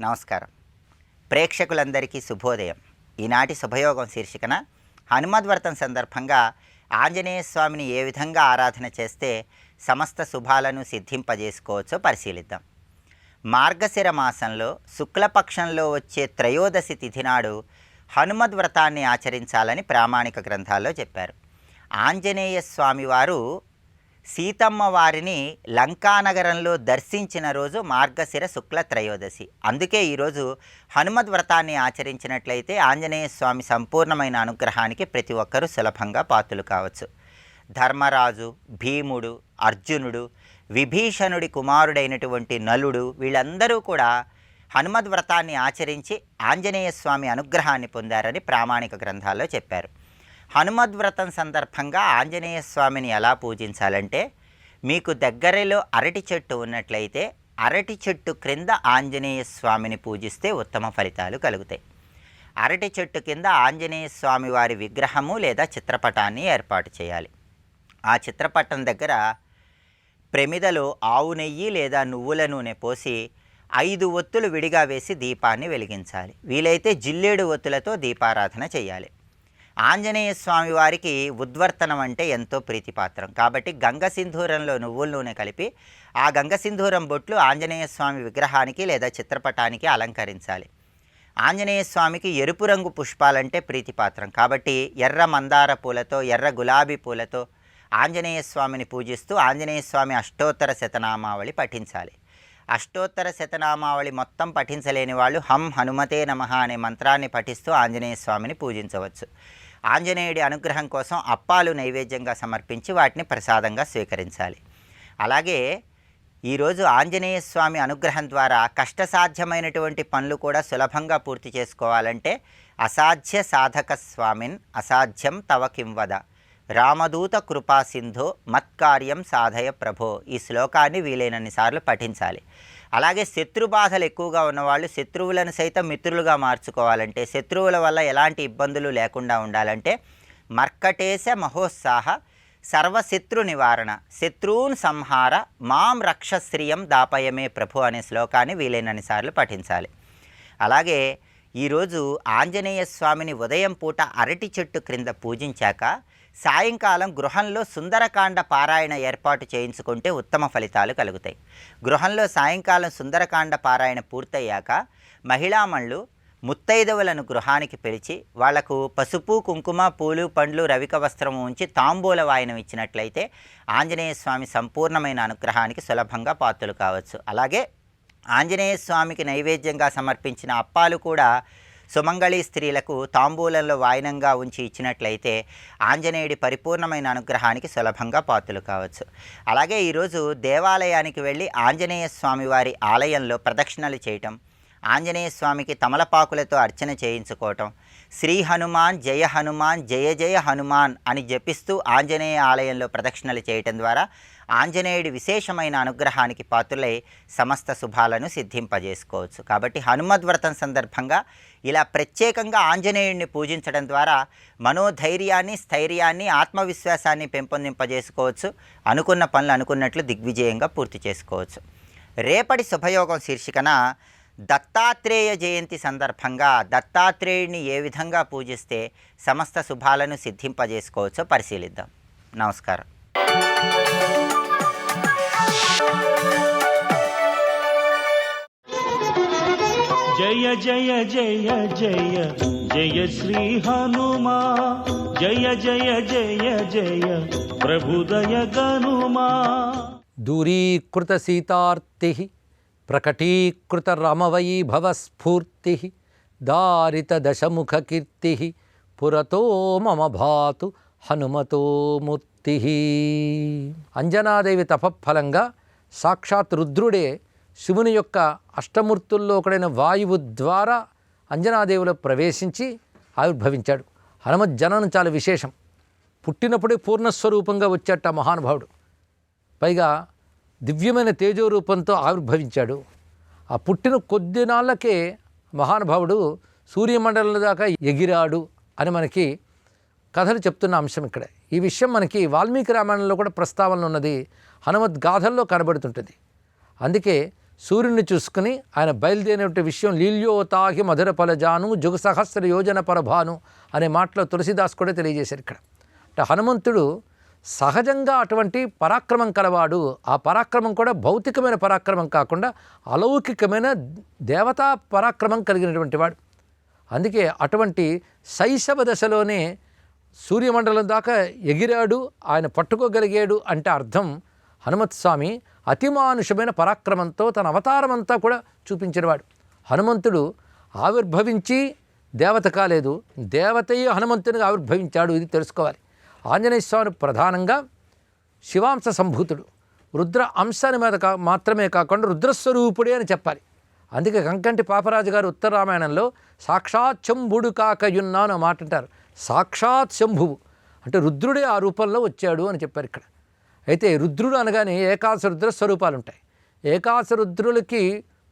నమస్కారం. ప్రేక్షకులందరికీ శుభోదయం. ఈనాటి శుభయోగం శీర్షికన హనుమద్వ్రతం సందర్భంగా ఆంజనేయ స్వామిని ఏ విధంగా ఆరాధన చేస్తే సమస్త శుభాలను సిద్ధింపజేసుకోవచ్చో పరిశీలిద్దాం. మార్గశిర మాసంలో శుక్లపక్షంలో వచ్చే త్రయోదశి తిథి నాడు హనుమద్వ్రతాన్ని ఆచరించాలని ప్రామాణిక గ్రంథాల్లో చెప్పారు. ఆంజనేయ స్వామివారు సీతమ్మ వారిని లంకానగరంలో దర్శించిన రోజు మార్గశిర శుక్ల త్రయోదశి. అందుకే ఈరోజు హనుమద్వ్రతాన్ని ఆచరించినట్లయితే ఆంజనేయ స్వామి సంపూర్ణమైన అనుగ్రహానికి ప్రతి ఒక్కరూ సులభంగా పాత్రులు కావచ్చు. ధర్మరాజు, భీముడు, అర్జునుడు, విభీషణుడి కుమారుడైనటువంటి నలుడు వీళ్ళందరూ కూడా హనుమద్వ్రతాన్ని ఆచరించి ఆంజనేయ స్వామి అనుగ్రహాన్ని పొందారని ప్రామాణిక గ్రంథాల్లో చెప్పారు. హనుమద్వ్రతం సందర్భంగా ఆంజనేయ స్వామిని ఎలా పూజించాలంటే, మీకు దగ్గరలో అరటి చెట్టు ఉన్నట్లయితే అరటి చెట్టు క్రింద ఆంజనేయ స్వామిని పూజిస్తే ఉత్తమ ఫలితాలు కలుగుతాయి. అరటి చెట్టు కింద ఆంజనేయ స్వామి వారి విగ్రహము లేదా చిత్రపటాన్ని ఏర్పాటు చేయాలి. ఆ చిత్రపటం దగ్గర ప్రమిదలో ఆవు నెయ్యి లేదా నువ్వుల నూనె పోసి 5 ఒత్తులు విడిగా వేసి దీపాన్ని వెలిగించాలి. వీలైతే జిల్లేడు ఒత్తులతో దీపారాధన చేయాలి. ఆంజనేయ స్వామి వారికి ఉద్వర్తనం అంటే ఎంతో ప్రీతిపాత్రం కాబట్టి గంగసింధూరంలో నువ్వుల నూనె కలిపి ఆ గంగసింధూరం బొట్లు ఆంజనేయ స్వామి విగ్రహానికి లేదా చిత్రపటానికి అలంకరించాలి. ఆంజనేయ స్వామికి ఎరుపు రంగు పుష్పాలంటే ప్రీతిపాత్రం కాబట్టి ఎర్ర మందార పూలతో, ఎర్ర గులాబీ పూలతో ఆంజనేయ స్వామిని పూజిస్తూ ఆంజనేయ స్వామి అష్టోత్తర శతనామావళి పఠించాలి. అష్టోత్తర శతనామావళి మొత్తం పఠించలేని వాళ్ళు హం హనుమతే నమః అనే మంత్రాన్ని పఠిస్తూ ఆంజనేయ స్వామిని పూజించవచ్చు. ఆంజనేయుడి అనుగ్రహం కోసం అప్పాలు నైవేద్యంగా సమర్పించి వాటిని ప్రసాదంగా స్వీకరించాలి. అలాగే ఈరోజు ఆంజనేయ స్వామి అనుగ్రహం ద్వారా కష్టసాధ్యమైనటువంటి పనులు కూడా సులభంగా పూర్తి చేసుకోవాలంటే అసాధ్య సాధక స్వామిన్ అసాధ్యం తవ కింవద రామదూత కృపా సింధో మత్కార్యం సాధయ ప్రభో ఈ శ్లోకాన్ని వీలైనన్ని సార్లు పఠించాలి. అలాగే శత్రుబాధలు ఎక్కువగా ఉన్నవాళ్ళు శత్రువులను సైతం మిత్రులుగా మార్చుకోవాలంటే, శత్రువుల వల్ల ఎలాంటి ఇబ్బందులు లేకుండా ఉండాలంటే మర్కటేశ మహోత్సాహ సర్వశత్రు నివారణ శత్రూన్ సంహార మాం రక్షశ్రియం దాపయమే ప్రభు అనే శ్లోకాన్ని వీలైనన్ని సార్లు పఠించాలి. అలాగే ఈరోజు ఆంజనేయ స్వామిని ఉదయం పూట అరటి చెట్టు క్రింద పూజించాక సాయంకాలం గృహంలో సుందరకాండ పారాయణ ఏర్పాటు చేయించుకుంటే ఉత్తమ ఫలితాలు కలుగుతాయి. గృహంలో సాయంకాలం సుందరకాండ పారాయణ పూర్తయ్యాక మహిళామణులు ముత్తైదవులను గృహానికి పిలిచి వాళ్లకు పసుపు, కుంకుమ, పూలు, పండ్లు, రవిక వస్త్రం ఉంచి తాంబూల వాయనం ఇచ్చినట్లయితే ఆంజనేయ స్వామి సంపూర్ణమైన అనుగ్రహానికి సులభంగా పాత్రులు కావచ్చు. అలాగే ఆంజనేయ స్వామికి నైవేద్యంగా సమర్పించిన అప్పాలు కూడా సుమంగళి స్త్రీలకు తాంబూలంలో వాయనంగా ఉంచి ఇచ్చినట్లయితే ఆంజనేయుడి పరిపూర్ణమైన అనుగ్రహానికి సులభంగా పాత్రులు కావచ్చు. అలాగే ఈరోజు దేవాలయానికి వెళ్ళి ఆంజనేయ స్వామి వారి ఆలయంలో ప్రదక్షిణలు చేయటం, ఆంజనేయ స్వామికి తమలపాకులతో అర్చన చేయించుకోవటం, శ్రీ హనుమాన్ జయ హనుమాన్ జయ జయ హనుమాన్ అని జపిస్తూ ఆంజనేయ ఆలయంలో ప్రదక్షిణలు చేయటం ద్వారా ఆంజనేయుడి విశేషమైన అనుగ్రహానికి పాత్రులై సమస్త శుభాలను సిద్ధింపజేసుకోవచ్చు. కాబట్టి హనుమద్వ్రతం సందర్భంగా ఇలా ప్రత్యేకంగా ఆంజనేయుడిని పూజించడం ద్వారా మనోధైర్యాన్ని, స్థైర్యాన్ని, ఆత్మవిశ్వాసాన్ని పెంపొందింపజేసుకోవచ్చు. అనుకున్న పనులు అనుకున్నట్లు దిగ్విజయంగా పూర్తి చేసుకోవచ్చు. రేపటి శుభయోగం శీర్షికన దత్తాత్రేయ జయంతి సందర్భంగా దత్తాత్రేయుడిని ఏ విధంగా పూజిస్తే సమస్త శుభాలను సిద్ధింపజేసుకోవచ్చో పరిశీలిద్దాం. నమస్కారం. జయ జయ జయ జయ జయ శ్రీ హనుమా జయ జయ జయ జయ ప్రభుదయ గనుమా. దూరీకృత సీతార్తి ప్రకటీకృత రమవైభవ స్ఫూర్తి దారిత దశముఖ కీర్తి పురతో మమ భాతు హనుమతో మూర్తి. అంజనాదేవి తపఫలంగా సాక్షాత్ రుద్రుడే శివుని యొక్క అష్టమూర్తుల్లో ఒకడైన వాయువు ద్వారా అంజనాదేవిలో ప్రవేశించి ఆవిర్భవించాడు. హనుమత్ జననం చాలా విశేషం. పుట్టినప్పుడే పూర్ణస్వరూపంగా వచ్చేట మహానుభావుడు. పైగా దివ్యమైన తేజోరూపంతో ఆవిర్భవించాడు. ఆ పుట్టిన కొద్ది నాళ్ళకే మహానుభావుడు సూర్యమండలం దాకా ఎగిరాడు అని మనకి కథలు చెప్తున్న అంశం ఇక్కడ. ఈ విషయం మనకి వాల్మీకి రామాయణంలో కూడా ప్రస్తావనలో ఉన్నది, హనుమద్గాథల్లో కనబడుతుంటుంది. అందుకే సూర్యుడిని చూసుకుని ఆయన బయలుదేరిన విషయం లీల్యోతాహి మధుర ఫలజాను జుగ సహస్ర యోజన పరభాను అనే మాటలో తులసిదాస్ కూడా తెలియజేశారు ఇక్కడ. అంటే హనుమంతుడు సహజంగా అటువంటి పరాక్రమం కలవాడు. ఆ పరాక్రమం కూడా భౌతికమైన పరాక్రమం కాకుండా అలౌకికమైన దేవతా పరాక్రమం కలిగినటువంటి వాడు. అందుకే అటువంటి శైశవ దశలోనే సూర్యమండలం దాకా ఎగిరాడు, ఆయన పట్టుకోగలిగాడు అంటే అర్థం హనుమత్స్వామి అతిమానుషమైన పరాక్రమంతో తన అవతారమంతా కూడా చూపించినవాడు. హనుమంతుడు ఆవిర్భవించి దేవత కాలేదు, దేవతయే హనుమంతునిగా ఆవిర్భవించాడు. ఇది తెలుసుకోవాలి. ఆంజనేయ స్వామి ప్రధానంగా శివాంశ సంభూతుడు, రుద్ర అంశాన్ని మీద మాత్రమే కాకుండా రుద్రస్వరూపుడే అని చెప్పాలి. అందుకే కంకంటి పాపరాజు గారు ఉత్తర రామాయణంలో సాక్షాత్ శంభుడు కాకయున్నా అని మాట అంటారు. సాక్షాత్ శంభువు అంటే రుద్రుడే ఆ రూపంలో వచ్చాడు అని చెప్పారు ఇక్కడ. అయితే రుద్రుడు అనగానే ఏకాదశ రుద్ర స్వరూపాలు ఉంటాయి. ఏకాదశ రుద్రులకి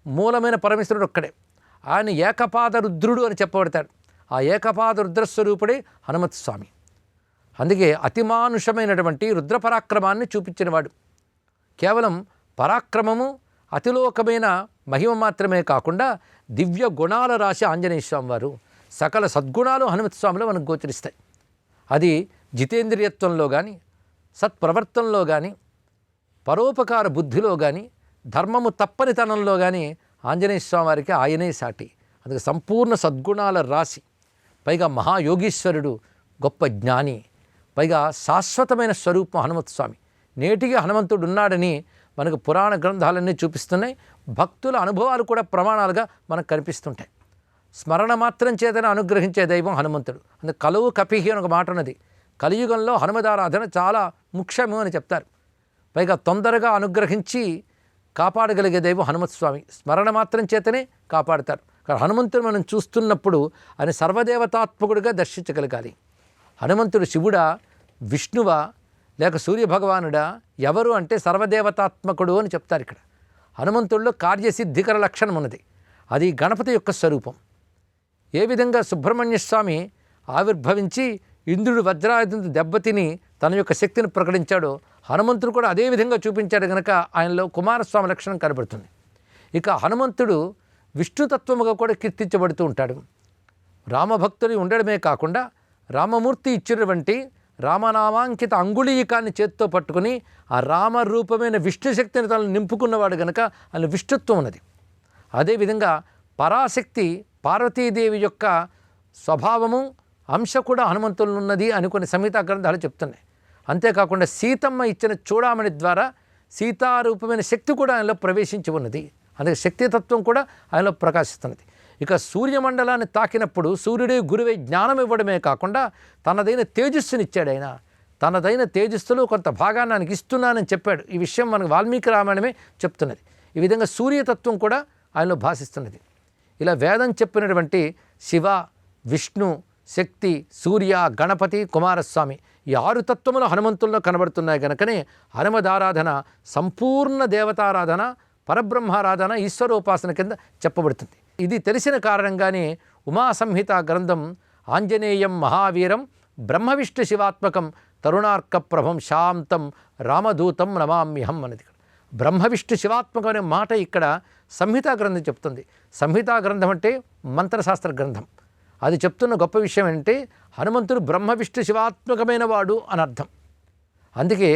మూలమైన పరమేశ్వరుడు ఒక్కడే. ఆయన ఏకపాద రుద్రుడు అని చెప్పబడతాడు. ఆ ఏకపాద రుద్రస్వరూపుడే హనుమత్స్వామి. అందుకే అతిమానుషమైనటువంటి రుద్ర పరాక్రమాన్ని చూపించినవాడు. కేవలం పరాక్రమము అతిలోకమైన మహిమ మాత్రమే కాకుండా దివ్య గుణాల రాశి ఆంజనేయ స్వామి వారు. సకల సద్గుణాలు హనుమత్స్వామిలో మనకు గోచరిస్తాయి. అది జితేంద్రియత్వంలో కానీ, సత్ప్రవర్తనలో కానీ, పరోపకార బుద్ధిలో కానీ, ధర్మము తప్పనితనంలో కానీ ఆంజనేయ స్వామి వారికి ఆయనే సాటి. అందుకే సంపూర్ణ సద్గుణాల రాశి, పైగా మహాయోగీశ్వరుడు, గొప్ప జ్ఞాని, పైగా శాశ్వతమైన స్వరూపం హనుమత్స్వామి. నేటికి హనుమంతుడు ఉన్నాడని మనకు పురాణ గ్రంథాలన్నీ చూపిస్తున్నాయి. భక్తుల అనుభవాలు కూడా ప్రమాణాలుగా మనకు కనిపిస్తుంటాయి. స్మరణ మాత్రం చేతనే అనుగ్రహించే దైవం హనుమంతుడు. అందుకే కలువు కపిహి అని ఒక మాట ఉన్నది. కలియుగంలో హనుమదారాధన చాలా ముఖ్యము అని చెప్తారు. పైగా తొందరగా అనుగ్రహించి కాపాడగలిగే దైవం హనుమత్స్వామి. స్మరణ మాత్రం చేతనే కాపాడతారు. కానీ హనుమంతుడు మనం చూస్తున్నప్పుడు ఆయన సర్వదేవతాత్మకుడిగా దర్శించగలగాలి. హనుమంతుడు శివుడా, విష్ణువా, లేక సూర్యభగవానుడా, ఎవరు అంటే సర్వదేవతాత్మకుడు అని చెప్తారు ఇక్కడ. హనుమంతుడిలో కార్యసిద్ధికర లక్షణం ఉన్నది. అది గణపతి యొక్క స్వరూపం. ఏ విధంగా సుబ్రహ్మణ్య స్వామి ఆవిర్భవించి ఇంద్రుడు వజ్రాయుధంతో దెబ్బతిని తన యొక్క శక్తిని ప్రకటించాడో హనుమంతుడు కూడా అదే విధంగా చూపించాడు కనుక ఆయనలో కుమారస్వామి లక్షణం కనబడుతుంది. ఇక హనుమంతుడు విష్ణుతత్వముగా కూడా కీర్తించబడుతూ ఉంటాడు. రామభక్తుడు ఉండడమే కాకుండా రామమూర్తి ఇచ్చినటువంటి రామనామాంకిత అంగుళీకాన్ని చేత్తో పట్టుకుని ఆ రామరూపమైన విష్ణు శక్తిని తనను నింపుకున్నవాడు కనుక ఆయన విష్ణుత్వం ఉన్నది. అదేవిధంగా పరాశక్తి పార్వతీదేవి యొక్క స్వభావము అంశ కూడా హనుమంతులు ఉన్నది అని కొన్ని సంహితా గ్రంథాలు చెప్తున్నాయి. అంతేకాకుండా సీతమ్మ ఇచ్చిన చూడామణి ద్వారా సీతారూపమైన శక్తి కూడా ఆయనలో ప్రవేశించి ఉన్నది. అందుకే శక్తితత్వం కూడా ఆయనలో ప్రకాశిస్తున్నది. ఇక సూర్యమండలాన్ని తాకినప్పుడు సూర్యుడే గురువై జ్ఞానం ఇవ్వడమే కాకుండా తనదైన తేజస్సునిచ్చాడు. ఆయన తనదైన తేజస్సులో కొంత భాగాన్ని ఆయనకి ఇస్తున్నానని చెప్పాడు. ఈ విషయం మనకు వాల్మీకి రామాయణమే చెప్తున్నది. ఈ విధంగా సూర్యతత్వం కూడా ఆయనలో భాషిస్తున్నది. ఇలా వేదం చెప్పినటువంటి శివ, విష్ణు, శక్తి, సూర్య, గణపతి, కుమారస్వామి ఈ 6 తత్వములు హనుమంతుల్లో కనబడుతున్నాయి కనుకనే హనుమదారాధన సంపూర్ణ దేవతారాధన, పరబ్రహ్మారాధన, ఈశ్వరోపాసన కింద చెప్పబడుతుంది. ఇది తెలిసిన కారణంగానే ఉమాసంహిత గ్రంథం ఆంజనేయం మహావీరం బ్రహ్మవిష్ణు శివాత్మకం తరుణార్క ప్రభం శాంతం రామదూతం నమామ్యహం అనేది. బ్రహ్మవిష్ణు శివాత్మకం అనే మాట ఇక్కడ సంహితా గ్రంథం చెప్తుంది. సంహితా గ్రంథం అంటే మంత్రశాస్త్ర గ్రంథం. అది చెప్తున్న గొప్ప విషయం ఏంటంటే హనుమంతుడు బ్రహ్మవిష్ణు శివాత్మకమైన వాడు అని అర్థం. అందుకే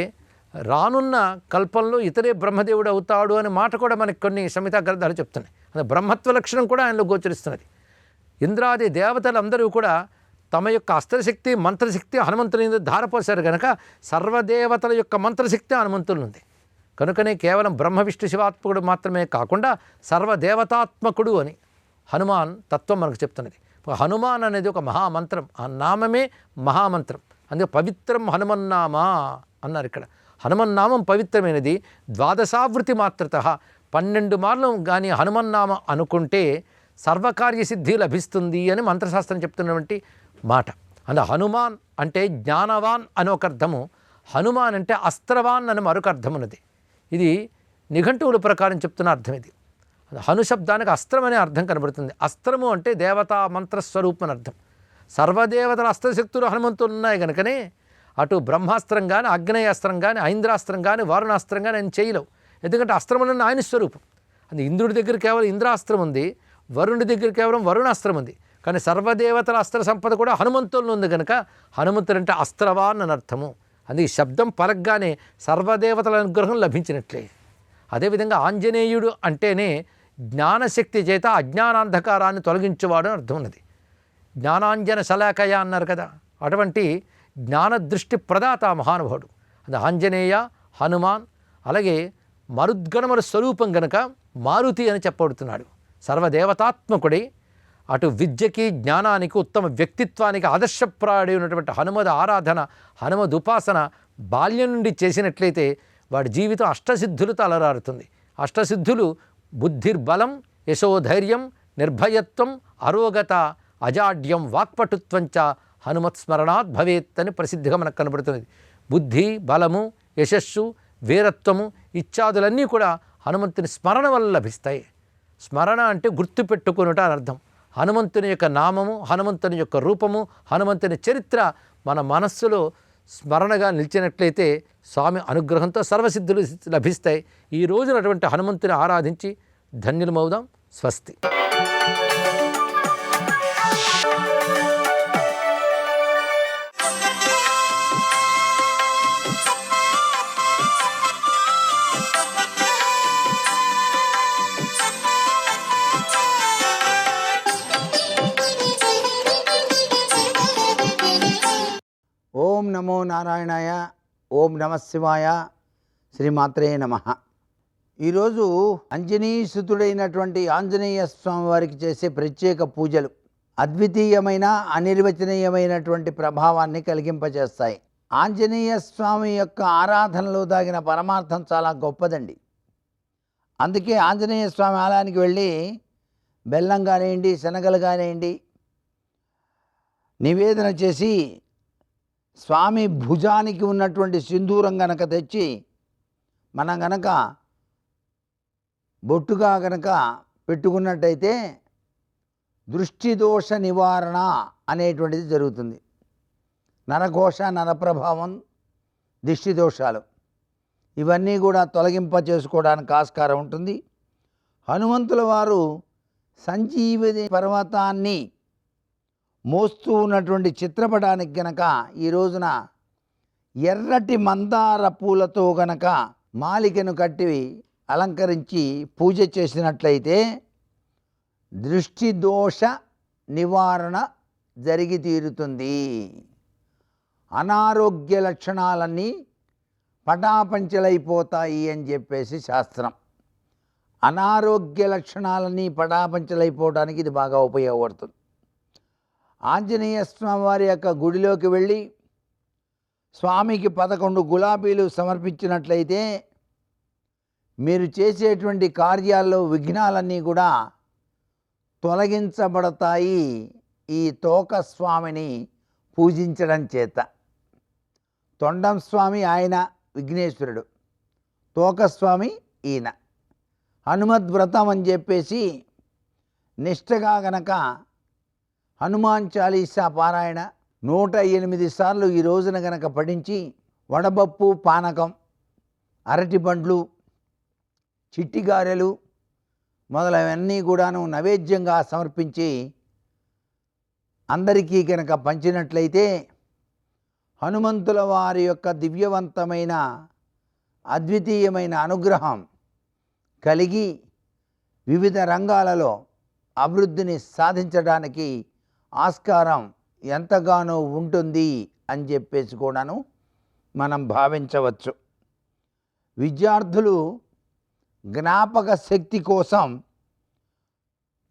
రానున్న కల్పంలో ఇతరే బ్రహ్మదేవుడు అవుతాడు అనే మాట కూడా మనకి కొన్ని సంహితా గ్రంథాలు చెప్తున్నాయి. అది బ్రహ్మత్వ లక్షణం కూడా ఆయనలో గోచరిస్తున్నది. ఇంద్రాది దేవతలందరూ కూడా తమ యొక్క అస్త్రశక్తి, మంత్రశక్తి హనుమంతుని మీద ధారపోశారు కనుక సర్వదేవతల యొక్క మంత్రశక్తి హనుమంతులు ఉంది. కనుకనే కేవలం బ్రహ్మ విష్ణు శివాత్మకుడు మాత్రమే కాకుండా సర్వదేవతాత్మకుడు అని హనుమాన్ తత్వం మనకు చెప్తున్నది. హనుమాన్ అనేది ఒక మహామంత్రం. ఆ నామమే మహామంత్రం. అందుకే పవిత్రం హనుమన్నామా అన్నారు ఇక్కడ. హనుమన్నామం పవిత్రమైనది. ద్వాదశావృతి మాత్రత 12 మార్లు కానీ హనుమన్నామ అనుకుంటే సర్వకార్యసిద్ధి లభిస్తుంది అని మంత్రశాస్త్రం చెప్తున్నటువంటి మాట. అందుకే హనుమాన్ అంటే జ్ఞానవాన్ అని ఒక అర్థము, హనుమాన్ అంటే అస్త్రవాన్ అని మరొక అర్థం ఉన్నది. ఇది నిఘంటువుల ప్రకారం చెప్తున్న అర్థం ఇది. హను శబ్దానికి అస్త్రం అనే అర్థం కనబడుతుంది. అస్త్రము అంటే దేవతా మంత్రస్వరూపం అని అర్థం. సర్వదేవతల అస్త్రశక్తులు హనుమంతులు ఉన్నాయి కనుకనే అటు బ్రహ్మాస్త్రం కానీ, అగ్నేయాస్త్రం కానీ, ఐంద్రాస్త్రం కానీ, వారుణాస్త్రం కానీ ఆయన చేయలేవు. ఎందుకంటే అస్త్రం అన్న ఆయన స్వరూపం. అది ఇంద్రుడి దగ్గర కేవలం ఇంద్రాస్త్రం ఉంది, వరుణుడి దగ్గర కేవలం వరుణాస్త్రం ఉంది. కానీ సర్వదేవతల అస్త్ర సంపద కూడా హనుమంతుల్లో ఉంది కనుక హనుమంతుడు అంటే అస్త్రవాన్ అని అర్థము. అందుకే ఈ శబ్దం పలకగానే సర్వదేవతల అనుగ్రహం లభించినట్లే. అదేవిధంగా ఆంజనేయుడు అంటేనే జ్ఞానశక్తి చేత అజ్ఞానాంధకారాన్ని తొలగించేవాడు అని అర్థం ఉన్నది. జ్ఞానాంజన శలాకయ అన్నారు కదా, అటువంటి జ్ఞానదృష్టి ప్రదాత మహానుభావుడు. అది ఆంజనేయ, హనుమాన్. అలాగే మరుద్గణముల స్వరూపం గనక మారుతి అని చెప్పబడుతున్నాడు. సర్వదేవతాత్మకుడై అటు విద్యకి, జ్ఞానానికి, ఉత్తమ వ్యక్తిత్వానికి ఆదర్శప్రాయుడై ఉన్నటువంటి హనుమద్ ఆరాధన, హనుమద్ ఉపాసన బాల్యం నుండి చేసినట్లయితే వాడి జీవితం అష్టసిద్ధులతో అలరారుతుంది. అష్టసిద్ధులు బుద్ధిర్బలం, యశోధైర్యం, నిర్భయత్వం, అరోగత, అజాడ్యం, వాక్పటుత్వంచ హనుమత్స్మరణాత్ భవేత్ అని ప్రసిద్ధిగా మనకు కనబడుతున్నది. బుద్ధి, బలము, యశస్సు, వీరత్వము ఇత్యాదులన్నీ కూడా హనుమంతుని స్మరణ వల్ల లభిస్తాయి. స్మరణ అంటే గుర్తుపెట్టుకునుట అని అర్థం. హనుమంతుని యొక్క నామము, హనుమంతుని యొక్క రూపము, హనుమంతుని చరిత్ర మన మనస్సులో స్మరణగా నిలిచినట్లయితే స్వామి అనుగ్రహంతో సర్వసిద్ధులు లభిస్తాయి. ఈ రోజున అటువంటి హనుమంతుని ఆరాధించి ధన్యులమవుదాం. స్వస్తి. ఓం నమో నారాయణాయ, ఓం నమ శివాయ, శ్రీమాత్రే నమ. ఈరోజు అంజనీసుతుడైనటువంటి ఆంజనేయ స్వామి వారికి చేసే ప్రత్యేక పూజలు అద్వితీయమైన, అనిర్వచనీయమైనటువంటి ప్రభావాన్ని కలిగింపజేస్తాయి. ఆంజనేయ స్వామి యొక్క ఆరాధనలో దాగిన పరమార్థం చాలా గొప్పదండి. అందుకే ఆంజనేయ స్వామి ఆలయానికి వెళ్ళి బెల్లం కానివ్వండి, శనగలు కానివ్వండి నివేదన చేసి స్వామి భుజానికి ఉన్నటువంటి సింధూరం గనక తెచ్చి మనం గనక బొట్టుగా గనక పెట్టుకున్నట్టయితే దృష్టిదోష నివారణ అనేటువంటిది జరుగుతుంది. నరఘోష, నరప్రభావం, దిష్టి దోషాలు ఇవన్నీ కూడా తొలగింప చేసుకోవడానికి ఆస్కారం ఉంటుంది. హనుమంతుల వారు సంజీవని పర్వతాన్ని మోస్తూ ఉన్నటువంటి చిత్రపటానికి గనక ఈ రోజున ఎర్రటి మందార పూలతో గనక మాలికను కట్టి అలంకరించి పూజ చేసినట్లయితే దృష్టి దోష నివారణ జరిగి తీరుతుంది. అనారోగ్య లక్షణాలన్నీ పటాపంచలైపోతాయి అని చెప్పేసి శాస్త్రం. అనారోగ్య లక్షణాలన్నీ పటాపంచలైపోవడానికి ఇది బాగా ఉపయోగపడుతుంది. ఆంజనేయ స్వామి వారి యొక్క గుడిలోకి వెళ్ళి స్వామికి 11 గులాబీలు సమర్పించినట్లయితే మీరు చేసేటువంటి కార్యాల్లో విఘ్నాలన్నీ కూడా తొలగించబడతాయి ఈ తోక స్వామిని పూజించడం చేత. తొండం స్వామి ఆయన విఘ్నేశ్వరుడు, తోకస్వామి ఈయన. హనుమద్వ్రతం అని చెప్పేసి నిష్టగా గనక హనుమాన్ చాలీసా పారాయణ 108 సార్లు ఈ రోజున గనక పఠించి వడపప్పు, పానకం, అరటి పండ్లు, చిట్టిగారెలు మొదలవన్నీ కూడాను నైవేద్యంగా సమర్పించి అందరికీ కనుక పంచినట్లయితే హనుమంతుల వారి యొక్క దివ్యవంతమైన అద్వితీయమైన అనుగ్రహం కలిగి వివిధ రంగాలలో అభివృద్ధిని సాధించడానికి ఆస్కారం ఎంతగానో ఉంటుంది అని చెప్పేసి కూడాను మనం భావించవచ్చు. విద్యార్థులు జ్ఞాపక శక్తి కోసం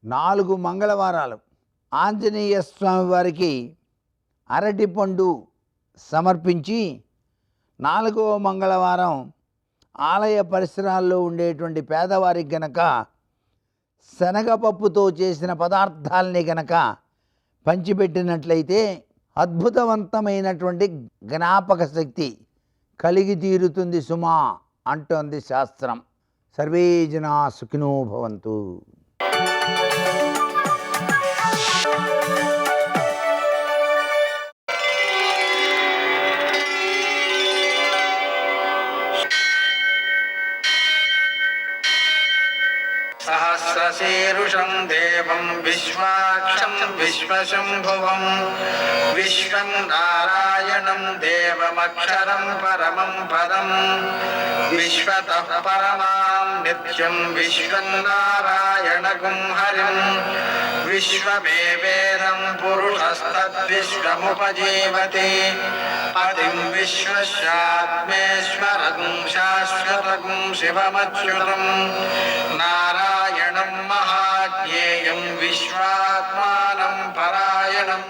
4 మంగళవారాలు ఆంజనేయ స్వామి వారికి అరటిపండు సమర్పించి 4వ మంగళవారం ఆలయ పరిసరాల్లో ఉండేటువంటి పేదవారికి గనక శనగపప్పుతో చేసిన పదార్థాలని గనక పంచిపెట్టినట్లయితే అద్భుతవంతమైనటువంటి జ్ఞాపక శక్తి కలిగి తీరుతుంది సుమా అంటోంది శాస్త్రం. సర్వే జనా సుఖినో భవంతు. పురుషం దేవం విశ్వాక్షం విశ్వశంభువం విశ్వం నారాయణం దేవమక్షరం పరమం పదం విశ్వతః పరమాం నిత్యం విశ్వం నారాయణగుం హరిం విశ్వమేవేదం పురుషస్తద్విశ్వముపజీవతి పదిం విశ్వస్యాత్మేశ్వరం శాశ్వతం శివమచ్యుతం నారాయణం మహాజ్ఞేయం విశ్వాత్మానం పరాయణం.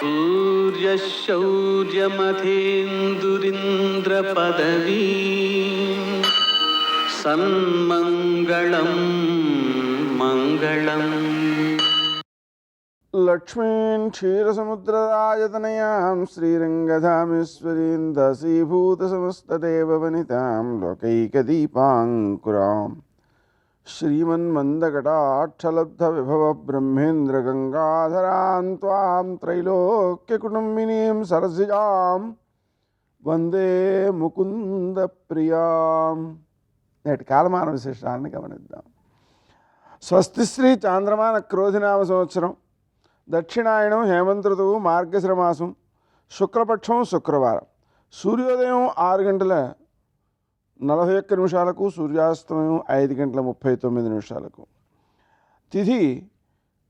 సూర్యశౌర్యమథేందురింద్రపదవీ సన్మంగళం మంగళం. లక్ష్మీం క్షీరసముద్రరాజతనయాం శ్రీరంగధామేశ్వరీం దాసీభూతసమస్తదేవవనితాం లోకైకదీపాంకురాం శ్రీమన్మందకటాక్షలబ్ధవిభవ బ్రహ్మేంద్రగంగాధరాం త్వాం త్రైలోక్యకుటుంబినీం సరసిజాం వందే ముకుందప్రియాం. నేటి కాలమాన విశేషాన్ని గమనిద్దాం. స్వస్తి శ్రీ చాంద్రమాన క్రోధినామ సంవత్సరం, దక్షిణాయనం హేమంత ఋతువు, మార్గశిర మాసం, శుక్లపక్షం, శుక్రవారం. సూర్యోదయం 6:41 సూర్యాస్తమయం 5:39. తిథి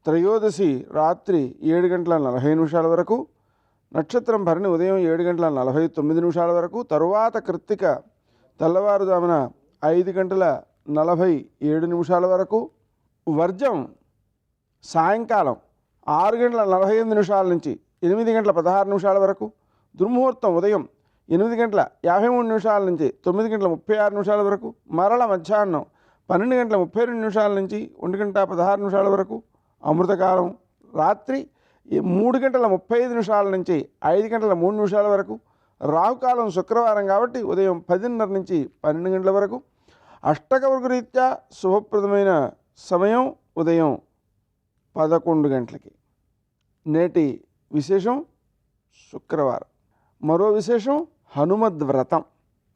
త్రయోదశి రాత్రి 7:40 వరకు, నక్షత్రం భరణి ఉదయం 7:49 వరకు, తరువాత కృత్తిక తెల్లవారుజామున 5:47 వరకు, వర్జం సాయంకాలం 6:48 నుంచి 8:16 వరకు, దుర్ముహూర్తం ఉదయం 8:53 నుంచి 9:36 వరకు, మరల మధ్యాహ్నం 12:32 నుంచి 1:16 వరకు, అమృతకాలం రాత్రి 3:35 నుంచి 5:03 వరకు, రాహుకాలం శుక్రవారం కాబట్టి ఉదయం 10:30 నుంచి 12 గంటల వరకు, అష్టకవర్గ రీత్యా శుభప్రదమైన సమయం ఉదయం 11 గంటలకి. నేటి విశేషం శుక్రవారం. మరో విశేషం హనుమద్వ్రతం,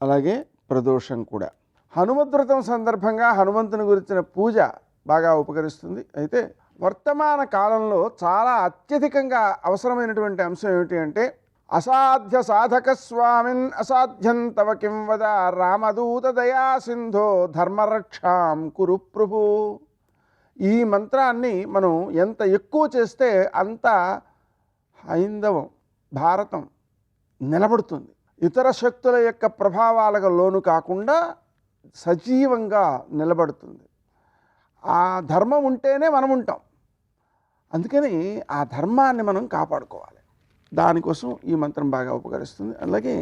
అలాగే ప్రదోషం కూడా. హనుమద్వ్రతం సందర్భంగా హనుమంతుని గురించిన పూజ బాగా ఉపకరిస్తుంది. అయితే వర్తమాన కాలంలో చాలా అత్యధికంగా అవసరమైనటువంటి అంశం ఏమిటి అంటే, అసాధ్య సాధక స్వామిన్ అసాధ్యం తవ కిం వద రామదూత దయా సింధో ధర్మరక్షాం కురు ప్రభు. ఈ మంత్రాన్ని మనం ఎంత ఎక్కువ చేస్తే అంత హైందవం భారతం నిలబడుతుంది. ఇతర శక్తుల యొక్క ప్రభావాలకు లోను కాకుండా సజీవంగా నిలబడుతుంది. ఆ ధర్మం ఉంటేనే మనం ఉంటాం. అందుకని ఆ ధర్మాన్ని మనం కాపాడుకోవాలి. దానికోసం ఈ మంత్రం బాగా ఉపకరిస్తుంది. అలాగే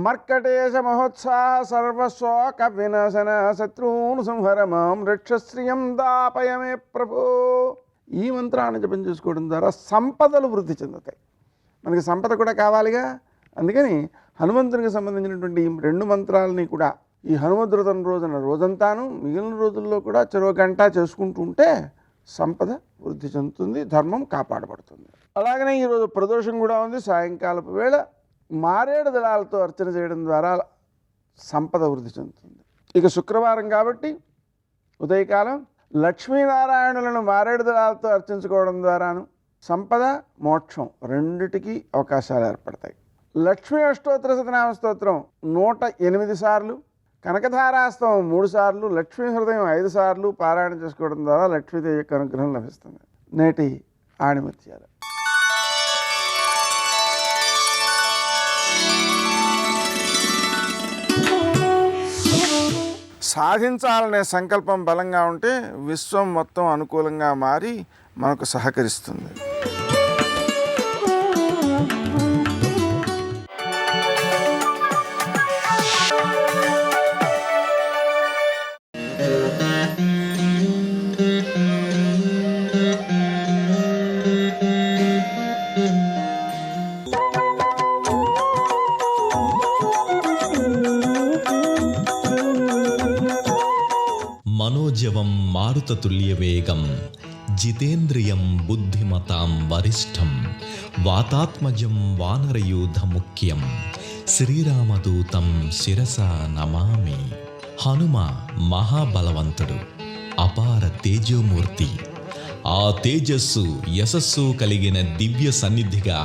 మర్కటేశ మహోత్సాహ సర్వశోక వినాశన శత్రువును సంహరమాం రక్షశ్రియం దాపయమే ప్రభో. ఈ మంత్రాన్ని జపం చేసుకోవడం ద్వారా సంపదలు వృద్ధి చెందుతాయి. మనకి సంపద కూడా కావాలిగా. అందుకని హనుమంతునికి సంబంధించినటువంటి ఈ 2 మంత్రాలని కూడా ఈ హనుమద్వ్రతం రోజున రోజంతాను, మిగిలిన రోజుల్లో కూడా చెరో గంట చేసుకుంటూ ఉంటే సంపద వృద్ధి చెందుతుంది, ధర్మం కాపాడబడుతుంది. అలాగనే ఈరోజు ప్రదోషం కూడా ఉంది. సాయంకాలపు వేళ మారేడు దళాలతో అర్చన చేయడం ద్వారా సంపద వృద్ధి చెందుతుంది. ఇక శుక్రవారం కాబట్టి ఉదయకాలం లక్ష్మీనారాయణులను మారేడు దళాలతో అర్చించుకోవడం ద్వారాను సంపద, మోక్షం రెండిటికి అవకాశాలు ఏర్పడతాయి. లక్ష్మీ అష్టోత్తర శతనామ స్తోత్రం 108 సార్లు, కనకధారాస్తవం 3 సార్లు, లక్ష్మీ హృదయం 5 సార్లు పారాయణ చేసుకోవడం ద్వారా లక్ష్మీదేవి యొక్క అనుగ్రహం లభిస్తుంది. నేటి ఆణిముత్యాలు. సాధించాలనే సంకల్పం బలంగా ఉంటే విశ్వం మొత్తం అనుకూలంగా మారి మనకు సహకరిస్తుంది. మనోజవం మారుతతుల్యవేగం జితేంద్రియం బుద్ధిమతాం వరిష్టం వాతాత్మజం వానరయూధముఖ్యం శ్రీరామదూతం శిరసా నమామి. హనుమ మహాబలవంతుడు, అపార తేజోమూర్తి. ఆ తేజస్సు యశస్సు కలిగిన దివ్య సన్నిధిగా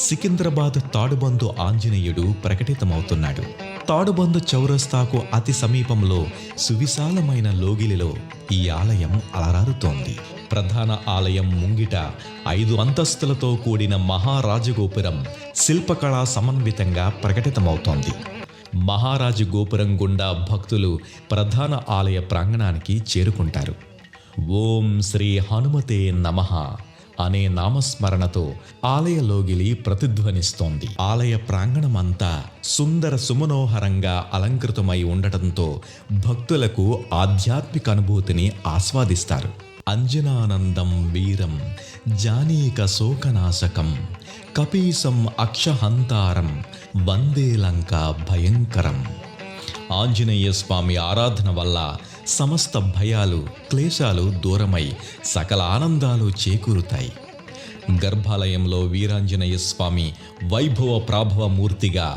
సికింద్రాబాద్ తాడుబందు ఆంజనేయుడు ప్రకటితమవుతున్నాడు. తాడుబందు చౌరస్తాకు అతి సమీపంలో సువిశాలమైన లోగిలిలో ఈ ఆలయం అలరారుతోంది. ప్రధాన ఆలయం ముంగిట 5 అంతస్తులతో కూడిన మహారాజగోపురం శిల్పకళా సమన్వితంగా ప్రకటితమవుతోంది. మహారాజు గోపురం గుండా భక్తులు ప్రధాన ఆలయ ప్రాంగణానికి చేరుకుంటారు. ఓం శ్రీ హనుమతే నమః అనే నామస్మరణతో ఆలయ లోగిలి ప్రతిధ్వనిస్తోంది. ఆలయ ప్రాంగణమంతా సుందర సుమనోహరంగా అలంకృతమై ఉండటంతో భక్తులకు ఆధ్యాత్మిక అనుభూతిని ఆస్వాదిస్తారు. అంజనానందం వీరం జానీక శోకనాశకం కపీసం అక్షహంతారం వందే లంకా భయంకరం. ఆంజనేయ స్వామి ఆరాధన వల్ల సమస్త భయాలు క్లేశాలు దూరమై సకల ఆనందాలు చేకూరుతాయి. గర్భాలయంలో వీరాంజనేయ స్వామి వైభవ ప్రాభవ మూర్తిగా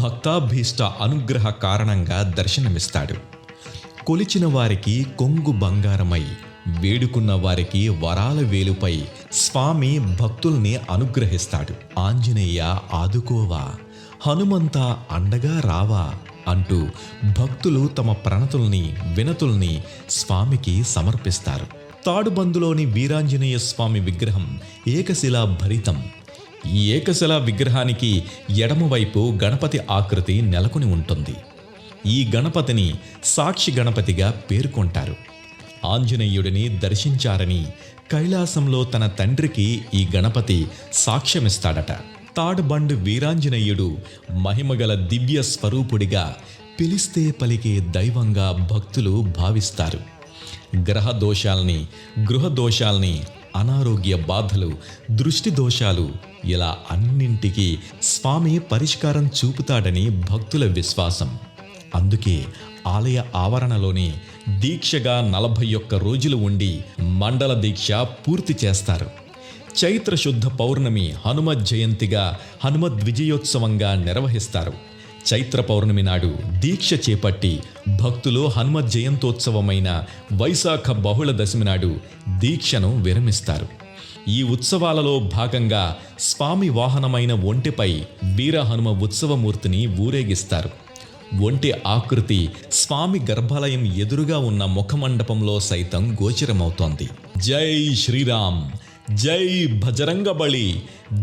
భక్తాభీష్ట అనుగ్రహ కారణంగా దర్శనమిస్తాడు. కొలిచిన వారికి కొంగు బంగారమై, వేడుకున్న వారికి వరాల వేలుపై స్వామి భక్తుల్ని అనుగ్రహిస్తాడు. ఆంజనేయ ఆదుకోవా, హనుమంత అండగా రావా అంటూ భక్తులు తమ ప్రణతుల్ని వినతుల్ని స్వామికి సమర్పిస్తారు. తాడుబందులోని వీరాంజనేయ స్వామి విగ్రహం ఏకశిలా భరితం. ఈ ఏకశిలా విగ్రహానికి ఎడమవైపు గణపతి ఆకృతి నెలకొని ఉంటుంది. ఈ గణపతిని సాక్షి గణపతిగా పేర్కొంటారు. ఆంజనేయుడిని దర్శించారని కైలాసంలో తన తండ్రికి ఈ గణపతి సాక్ష్యమిస్తాడట. తాడుబండు వీరాంజనేయుడు మహిమగల దివ్య స్వరూపుడిగా, పిలిస్తే పలికే దైవంగా భక్తులు భావిస్తారు. గ్రహ దోషాల్ని, గృహ దోషాల్ని, అనారోగ్య బాధలు, దృష్టి దోషాలు ఇలా అన్నింటికీ స్వామి పరిష్కారం చూపుతాడని భక్తుల విశ్వాసం. అందుకే ఆలయ ఆవరణలోని దీక్షగా 41 రోజులు ఉండి మండల దీక్ష పూర్తి చేస్తారు. చైత్ర శుద్ధ పౌర్ణమి హనుమత్ జయంతిగా హనుమద్ విజయోత్సవంగా నిర్వహిస్తారు. చైత్ర పౌర్ణమి నాడు దీక్ష చేపట్టి భక్తులు హనుమత్ జయంతోత్సవమైన వైశాఖ బహుళ దశమి నాడు దీక్షను విరమిస్తారు. ఈ ఉత్సవాలలో భాగంగా స్వామి వాహనమైన ఒంటెపై వీర హనుమ ఉత్సవమూర్తిని ఊరేగిస్తారు. ఒంటె ఆకృతి స్వామి గర్భాలయం ఎదురుగా ఉన్న ముఖమండపంలో సైతం గోచరమవుతోంది. జై శ్రీరామ్, జై భజరంగబలి,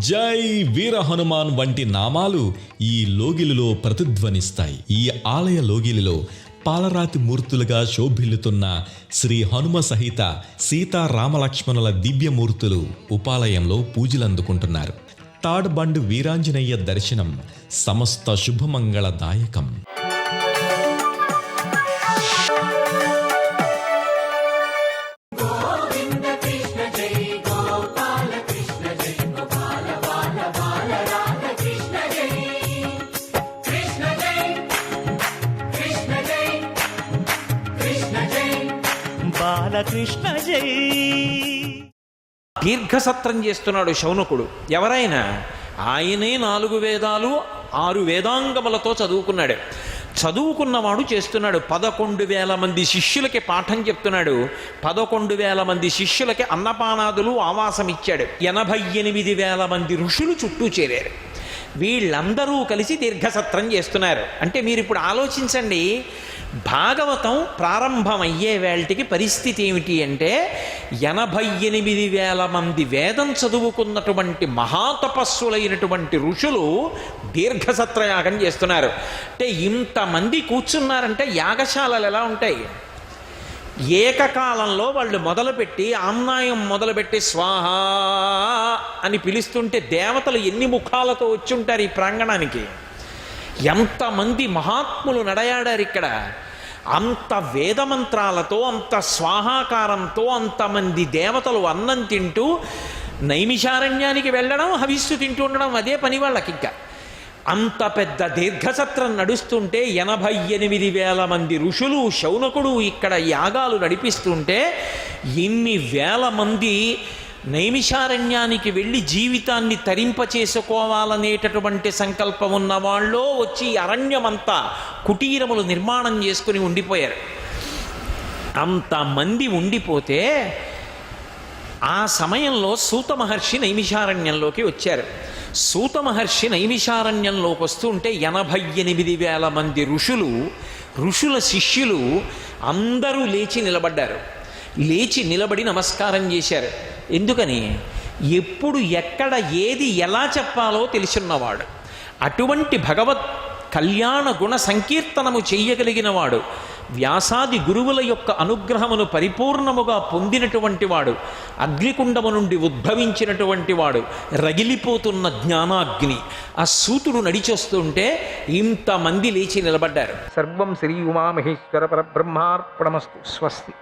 జై వీర హనుమాన్ వంటి నామాలు ఈ లోగిలిలో ప్రతిధ్వనిస్తాయి. ఈ ఆలయ లోగిలిలో పాలరాతి మూర్తులుగా శోభిల్లుతున్న శ్రీ హనుమ సహిత సీతారామలక్ష్మణుల దివ్యమూర్తులు ఉపాలయంలో పూజలందుకుంటున్నారు. తాడుబండు వీరాంజనేయ దర్శనం సమస్త శుభమంగళదాయకం. బాలకృష్ణ జై. దీర్ఘసత్రం చేస్తున్నాడు శౌనకుడు. ఎవరైనా ఆయనే 4 వేదాలు 6 వేదాంగములతో చదువుకున్నాడు. చదువుకున్నవాడు చేస్తున్నాడు. 11,000 మంది శిష్యులకి పాఠం చెప్తున్నాడు. 11,000 మంది శిష్యులకి అన్నపానాదులు ఆవాసం ఇచ్చాడు. 88,000 మంది ఋషులు చుట్టూ చేరారు. వీళ్ళందరూ కలిసి దీర్ఘసత్రం చేస్తున్నారు. అంటే మీరు ఇప్పుడు ఆలోచించండి, భాగవతం ప్రారంభమయ్యే వేళటికి పరిస్థితి ఏమిటి అంటే 88,000 మంది వేదం చదువుకున్నటువంటి మహాతపస్సులైనటువంటి ఋషులు దీర్ఘసత్రయాగం చేస్తున్నారు. అంటే ఇంతమంది కూర్చున్నారంటే యాగశాలలు ఎలా ఉంటాయి? ఏకకాలంలో వాళ్ళు మొదలుపెట్టి ఆమ్నాయం మొదలుపెట్టి స్వాహ అని పిలుస్తుంటే దేవతలు ఎన్ని ముఖాలతో వచ్చి ఉంటారు ఈ ప్రాంగణానికి? ఎంతమంది మహాత్ములు నడయాడారు ఇక్కడ. అంత వేదమంత్రాలతో, అంత స్వాహాకారంతో అంతమంది దేవతలు అన్నం తింటూ నైమిషారణ్యానికి వెళ్ళడం, హవిస్సు తింటూ ఉండడం అదే పని వాళ్ళకి. ఇంకా అంత పెద్ద దీర్ఘసత్రం నడుస్తుంటే 88,000 మంది ఋషులు, శౌనకుడు ఇక్కడ యాగాలు నడిపిస్తుంటే ఇన్ని వేల మంది నైమిషారణ్యానికి వెళ్ళి జీవితాన్ని తరింపచేసుకోవాలనేటటువంటి సంకల్పం ఉన్న వాళ్ళో వచ్చి అరణ్యమంతా కుటీరములు నిర్మాణం చేసుకుని ఉండిపోయారు. అంతమంది ఉండిపోతే ఆ సమయంలో సూత మహర్షి నైమిషారణ్యంలోకి వచ్చారు. సూత మహర్షి నైమిషారణ్యంలోకి వస్తుంటే 88,000 మంది ఋషుల శిష్యులు అందరూ లేచి నిలబడ్డారు. లేచి నిలబడి నమస్కారం చేశారు. ఎందుకని? ఎప్పుడు ఎక్కడ ఏది ఎలా చెప్పాలో తెలుసున్నవాడు, అటువంటి భగవత్ కళ్యాణ గుణ సంకీర్తనము చెయ్యగలిగిన వాడు, వ్యాసాది గురువుల యొక్క అనుగ్రహమును పరిపూర్ణముగా పొందినటువంటి వాడు, అగ్నికుండము నుండి ఉద్భవించినటువంటి వాడు, రగిలిపోతున్న జ్ఞానాగ్ని ఆ సూతుడు నడిచొస్తుంటే ఇంతమంది లేచి నిలబడ్డారు. సర్వం శ్రీ ఉమామహేశ్వర పరబ్రహ్మార్పణమస్తు. స్వస్తి.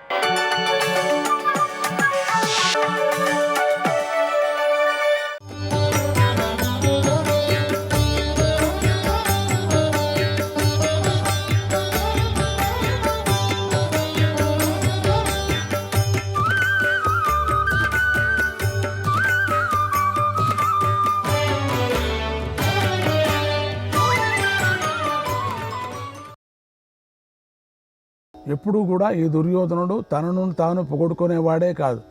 ఎప్పుడూ కూడా ఈ దుర్యోధనుడు తనను తాను పొగడుకునేవాడే కాదు.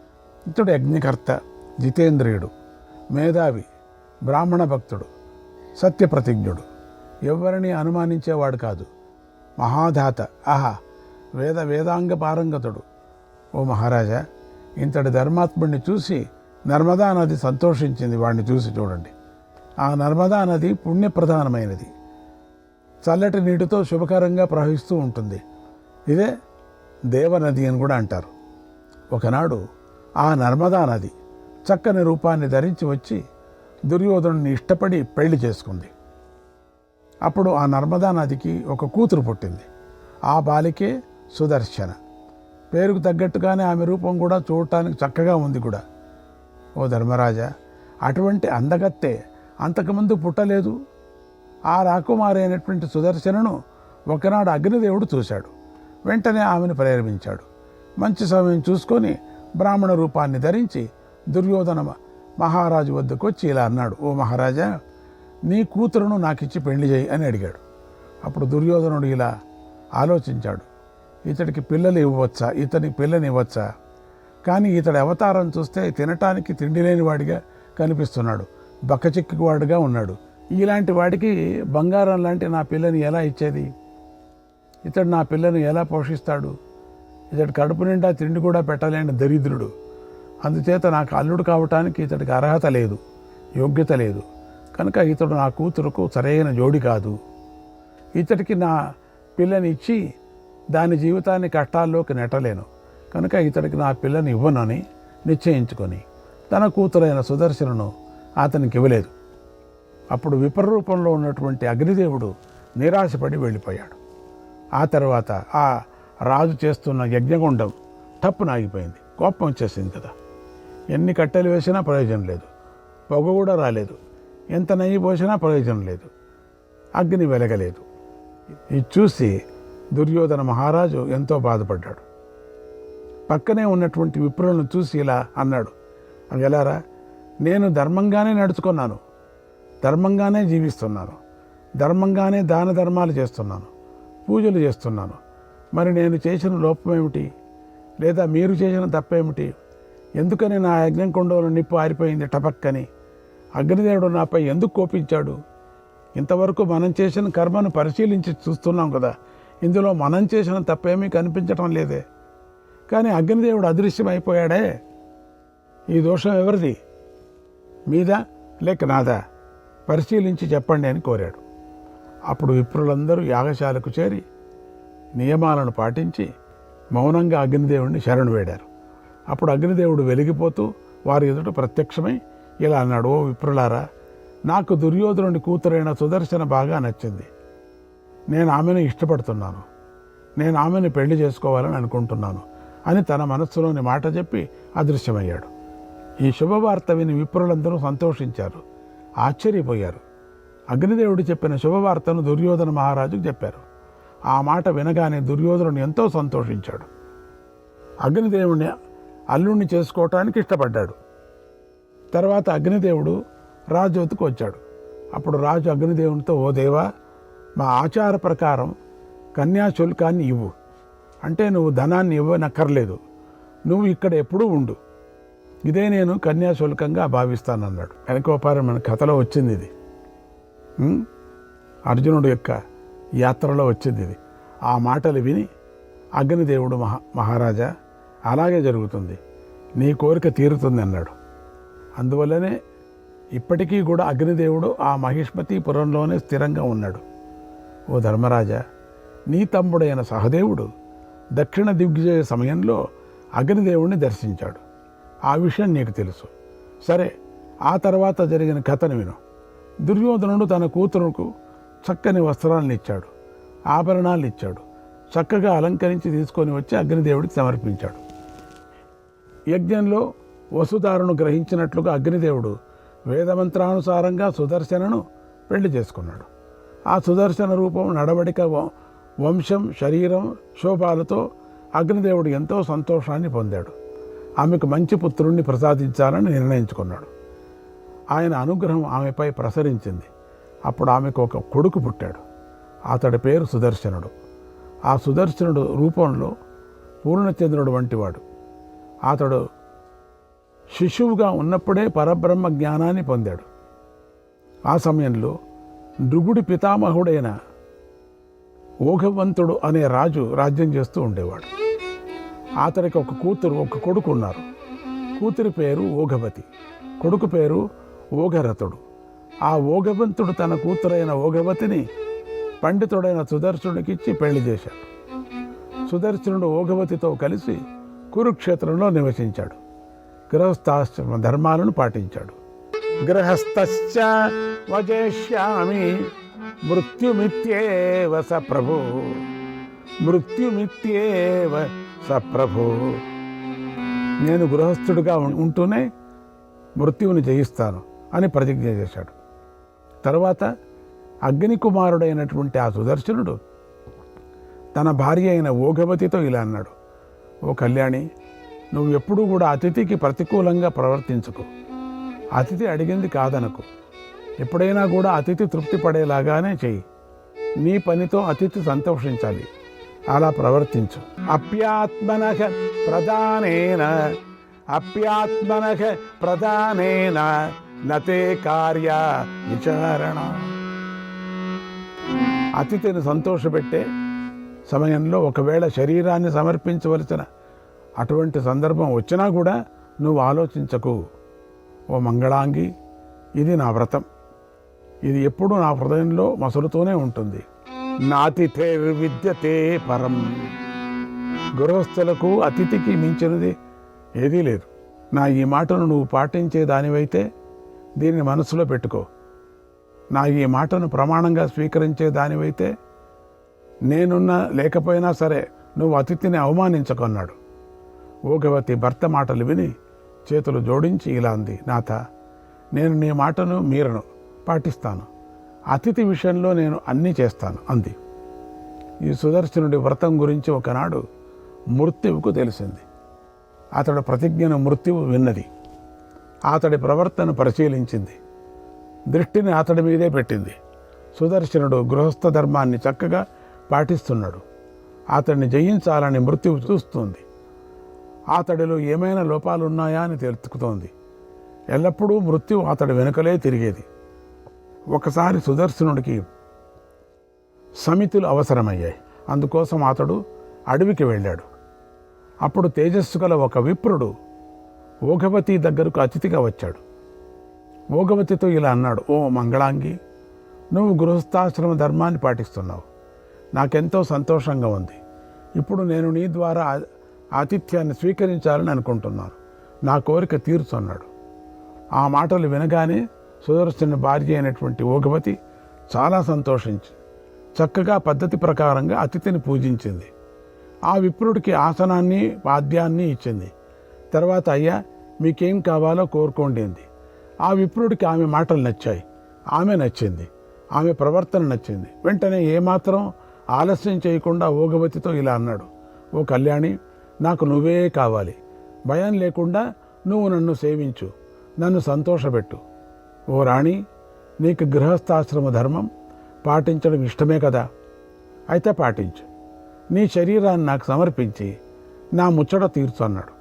ఇతడు యజ్ఞకర్త, జితేంద్రియుడు, మేధావి, బ్రాహ్మణ భక్తుడు, సత్యప్రతిజ్ఞుడు, ఎవరిని అనుమానించేవాడు కాదు. మహాధాత, వేదాంగ పారంగతుడు. ఓ మహారాజా, ఇంతటి ధర్మాత్ముడిని చూసి నర్మదా నది సంతోషించింది. వాడిని చూసి చూడండి. ఆ నర్మదా నది పుణ్యప్రధానమైనది, చల్లటి నీటితో శుభకరంగా ప్రవహిస్తూ ఉంటుంది. ఇదే దేవనది అని కూడా అంటారు. ఒకనాడు ఆ నర్మదా నది చక్కని రూపాన్ని ధరించి వచ్చి దుర్యోధనుని ఇష్టపడి పెళ్లి చేసుకుంది. అప్పుడు ఆ నర్మదా నదికి ఒక కూతురు పుట్టింది. ఆ బాలికే సుదర్శన. పేరుకు తగ్గట్టుగానే ఆమె రూపం కూడా చూడటానికి చక్కగా ఉంది కూడా. ఓ ధర్మరాజా, అటువంటి అందగత్తే అంతకుముందు పుట్టలేదు. ఆ రాకుమారి అయినటువంటి సుదర్శనను ఒకనాడు అగ్నిదేవుడు చూశాడు. వెంటనే ఆమెను ప్రేరేపించాడు. మంచి సమయం చూసుకొని బ్రాహ్మణ రూపాన్ని ధరించి దుర్యోధన మహారాజు వద్దకు వచ్చి ఇలా అన్నాడు, ఓ మహారాజా, నీ కూతురును నాకిచ్చి పెళ్లి చేయి అని అడిగాడు. అప్పుడు దుర్యోధనుడు ఇలా ఆలోచించాడు, ఇతడికి పిల్లలు ఇవ్వవచ్చా, ఇతనికి పిల్లని ఇవ్వచ్చా? కానీ ఇతడి అవతారం చూస్తే తినటానికి తిండి లేని వాడిగా కనిపిస్తున్నాడు, బక్కచిక్కివాడుగా ఉన్నాడు. ఇలాంటి వాడికి బంగారం లాంటి నా పిల్లని ఎలా ఇచ్చేది? ఇతడు నా పిల్లను ఎలా పోషిస్తాడు? ఇతడు కడుపు నిండా తిండి కూడా పెట్టలేని దరిద్రుడు. అందుచేత నాకు అల్లుడు కావటానికి ఇతడికి అర్హత లేదు, యోగ్యత లేదు. కనుక ఇతడు నా కూతురుకు సరైన జోడి కాదు. ఇతడికి నా పిల్లని ఇచ్చి దాని జీవితాన్ని కష్టాల్లోకి నెట్టలేను. కనుక ఇతడికి నా పిల్లని ఇవ్వనని నిశ్చయించుకొని తన కూతురైన సుదర్శనను అతనికి ఇవ్వలేదు. అప్పుడు విప్రరూపంలో ఉన్నటువంటి అగ్నిదేవుడు నిరాశపడి వెళ్ళిపోయాడు. ఆ తర్వాత ఆ రాజు చేస్తున్న యజ్ఞగుండం టప్పున ఆగిపోయింది. కోపం వచ్చేసింది కదా. ఎన్ని కట్టెలు వేసినా ప్రయోజనం లేదు, పొగ కూడా రాలేదు, ఎంత నెయ్యి పోసినా ప్రయోజనం లేదు, అగ్ని వెలగలేదు. ఇది చూసి దుర్యోధన మహారాజు ఎంతో బాధపడ్డాడు. పక్కనే ఉన్నటువంటి విప్రులను చూసి ఇలా అన్నాడు, ఎలారా, నేను ధర్మంగానే నడుచుకున్నాను, ధర్మంగానే జీవిస్తున్నాను, ధర్మంగానే దాన ధర్మాలు చేస్తున్నాను, పూజలు చేస్తున్నాను. మరి నేను చేసిన లోపమేమిటి, లేదా మీరు చేసిన తప్పేమిటి? ఎందుకని నా యజ్ఞం కొండలో నిప్పు ఆరిపోయింది టపక్కని? అగ్నిదేవుడు నాపై ఎందుకు కోపించాడు? ఇంతవరకు మనం చేసిన కర్మను పరిశీలించి చూస్తున్నాం కదా, ఇందులో మనం చేసిన తప్పేమీ కనిపించటం లేదే. కానీ అగ్నిదేవుడు అదృశ్యమైపోయాడే. ఈ దోషం ఎవరిది, మీదా లేక నాదా? పరిశీలించి చెప్పండి అని కోరాడు. అప్పుడు విప్రులందరూ యాగశాలకు చేరి నియమాలను పాటించి మౌనంగా అగ్నిదేవుడిని శరణు వేడారు. అప్పుడు అగ్నిదేవుడు వెలిగిపోతూ వారి ఎదుట ప్రత్యక్షమై ఇలా అన్నాడు, ఓ విప్రులారా, నాకు దుర్యోధనుడి కూతురైన సుదర్శన బాగా నచ్చింది. నేను ఆమెను ఇష్టపడుతున్నాను, నేను ఆమెను పెళ్లి చేసుకోవాలని అనుకుంటున్నాను అని తన మనస్సులోని మాట చెప్పి అదృశ్యమయ్యాడు. ఈ శుభవార్త విని విప్రులందరూ సంతోషించారు, ఆశ్చర్యపోయారు. అగ్నిదేవుడు చెప్పిన శుభవార్తను దుర్యోధన మహారాజుకు చెప్పారు. ఆ మాట వినగానే దుర్యోధనుడు ఎంతో సంతోషించాడు. అగ్నిదేవుని అల్లుణ్ణి చేసుకోవటానికి ఇష్టపడ్డాడు. తర్వాత అగ్నిదేవుడు రాజు వద్దకు వచ్చాడు. అప్పుడు రాజు అగ్నిదేవునితో, ఓ దేవా, మా ఆచార ప్రకారం కన్యాశుల్కాన్ని ఇవ్వు, అంటే నువ్వు ధనాన్ని ఇవ్వనక్కర్లేదు, నువ్వు ఇక్కడ ఎప్పుడూ ఉండు, ఇదే నేను కన్యాశుల్కంగా భావిస్తానన్నాడు. వెనకోపారం మన కథలో వచ్చింది ఇది, అర్జునుడు యొక్క యాత్రలో వచ్చింది ఇది. ఆ మాటలు విని అగ్నిదేవుడు, మహారాజా అలాగే జరుగుతుంది, నీ కోరిక తీరుతుంది అన్నాడు. అందువల్లనే ఇప్పటికీ కూడా అగ్నిదేవుడు ఆ మహిష్మతీపురంలోనే స్థిరంగా ఉన్నాడు. ఓ ధర్మరాజా, నీ తమ్ముడైన సహదేవుడు దక్షిణ దిగ్విజయ సమయంలో అగ్నిదేవుడిని దర్శించాడు. ఆ విషయం నీకు తెలుసు. సరే, ఆ తర్వాత జరిగిన కథను విను. దుర్యోధనుడు తన కూతురుకు చక్కని వస్త్రాలను ఇచ్చాడు, ఆభరణాలు ఇచ్చాడు, చక్కగా అలంకరించి తీసుకొని వచ్చి అగ్నిదేవుడికి సమర్పించాడు. యజ్ఞంలో వసుధారును గ్రహించినట్లుగా అగ్నిదేవుడు వేదమంత్రానుసారంగా సుదర్శనను పెళ్లి చేసుకున్నాడు. ఆ సుదర్శన రూపం, నడవడిక, వంశం, శరీరం, శోభాలతో అగ్నిదేవుడు ఎంతో సంతోషాన్ని పొందాడు. ఆమెకు మంచి పుత్రుణ్ణి ప్రసాదించాలని నిర్ణయించుకున్నాడు. ఆయన అనుగ్రహం ఆమెపై ప్రసరించింది. అప్పుడు ఆమెకు ఒక కొడుకు పుట్టాడు. అతడి పేరు సుదర్శనుడు. ఆ సుదర్శనుడు రూపంలో పూర్ణచంద్రుడు వంటివాడు. అతడు శిశువుగా ఉన్నప్పుడే పరబ్రహ్మ జ్ఞానాన్ని పొందాడు. ఆ సమయంలో నృగుడి పితామహుడైన ఓఘవంతుడు అనే రాజు రాజ్యం చేస్తూ ఉండేవాడు. అతనికి ఒక కూతురు, ఒక కొడుకు ఉన్నారు. కూతురి పేరు ఓఘవతి, కొడుకు పేరు ఓఘరథుడు. ఆ ఓఘవంతుడు తన కూతురైన ఓఘవతిని పండితుడైన సుదర్శనుడికిచ్చి పెళ్లి చేశాడు. సుదర్శనుడు ఓఘవతితో కలిసి కురుక్షేత్రంలో నివసించాడు. గృహస్థాశ్రమ ధర్మాలను పాటించాడు. గృహస్థశ్చ వజేష్యామి మృత్యుమిత్యేవ స ప్రభు, మృత్యుమిత్యేవ స ప్రభు. నేను గృహస్థుడిగా ఉంటూనే మృత్యువుని జయిస్తాను అని ప్రతిజ్ఞ చేశాడు. తర్వాత అగ్నికుమారుడైనటువంటి ఆ సుదర్శనుడు తన భార్య అయిన ఓఘవతితో ఇలా అన్నాడు, ఓ కళ్యాణి, నువ్వు ఎప్పుడూ కూడా అతిథికి ప్రతికూలంగా ప్రవర్తించకు. అతిథి అడిగింది కాదనకు. ఎప్పుడైనా కూడా అతిథి తృప్తి పడేలాగానే చెయ్యి. నీ పనితో అతిథి సంతోషించాలి, అలా ప్రవర్తించు. అప్యాత్మనః ప్రధానేన నతే కార్య విచారణ. అతిథిని సంతోషపెట్టే సమయంలో ఒకవేళ శరీరాన్ని సమర్పించవలసిన అటువంటి సందర్భం వచ్చినా కూడా నువ్వు ఆలోచించకు. ఓ మంగళాంగి, ఇది నా వ్రతం, ఇది ఎప్పుడూ నా హృదయంలో మసులుతూనే ఉంటుంది. నాతిథేర్విద్యతే పరం. గృహస్థులకు అతిథికి మించినది ఏదీ లేదు. నా ఈ మాటను నువ్వు పాటించే దానివైతే దీన్ని మనసులో పెట్టుకో. నా ఈ మాటను ప్రమాణంగా స్వీకరించే దానివైతే నేనున్నా లేకపోయినా సరే నువ్వు అతిథిని అవమానించకొన్నాడు. ఓఘవతి భర్త మాటలు విని చేతులు జోడించి ఇలా అంది, నాథ, నేను నీ మాటను మీరను, పాటిస్తాను. అతిథి విషయంలో నేను అన్నీ చేస్తాను అంది. ఈ సుదర్శనుడి వ్రతం గురించి ఒకనాడు మృత్యువుకు తెలిసింది. అతడు ప్రతిజ్ఞను మృత్యువు విన్నది. అతడి ప్రవర్తన పరిశీలించింది. దృష్టిని అతడి మీదే పెట్టింది. సుదర్శనుడు గృహస్థ ధర్మాన్ని చక్కగా పాటిస్తున్నాడు. అతడిని జయించాలని మృత్యువు చూస్తుంది. అతడిలో ఏమైనా లోపాలున్నాయా అని తెలుసుకుతోంది. ఎల్లప్పుడూ మృత్యువు అతడి వెనుకలే తిరిగేది. ఒకసారి సుదర్శనుడికి సమితులు అవసరమయ్యాయి. అందుకోసం అతడు అడవికి వెళ్ళాడు. అప్పుడు తేజస్సు గల ఒక విప్రుడు ఓఘవతి దగ్గరకు అతిథిగా వచ్చాడు. ఓఘవతితో ఇలా అన్నాడు, ఓ మంగళాంగి, నువ్వు గృహస్థాశ్రమ ధర్మాన్ని పాటిస్తున్నావు, నాకెంతో సంతోషంగా ఉంది. ఇప్పుడు నేను నీ ద్వారా ఆతిథ్యాన్ని స్వీకరించాలని అనుకుంటున్నాను, నా కోరిక తీర్చున్నాడు. ఆ మాటలు వినగానే సుదర్శన భార్య అయినటువంటి ఓఘవతి చాలా సంతోషించి చక్కగా పద్ధతి ప్రకారంగా అతిథిని పూజించింది. ఆ విప్రుడికి ఆసనాన్ని వాద్యాన్ని ఇచ్చింది. తర్వాత, అయ్యా, మీకేం కావాలో కోరుకోండి అంది. ఆ విప్రుడికి ఆమె మాటలు నచ్చాయి, ఆమె నచ్చింది, ఆమె ప్రవర్తన నచ్చింది. వెంటనే ఏమాత్రం ఆలస్యం చేయకుండా ఓఘవతితో ఇలా అన్నాడు, ఓ కళ్యాణి, నాకు నువ్వే కావాలి, భయం లేకుండా నువ్వు నన్ను సేవించు, నన్ను సంతోషపెట్టు. ఓ రాణి, నీకు గృహస్థాశ్రమ ధర్మం పాటించడం ఇష్టమే కదా, అయితే పాటించు. నీ శరీరాన్ని నాకు సమర్పించి నా ముచ్చట తీర్చు అన్నాడు.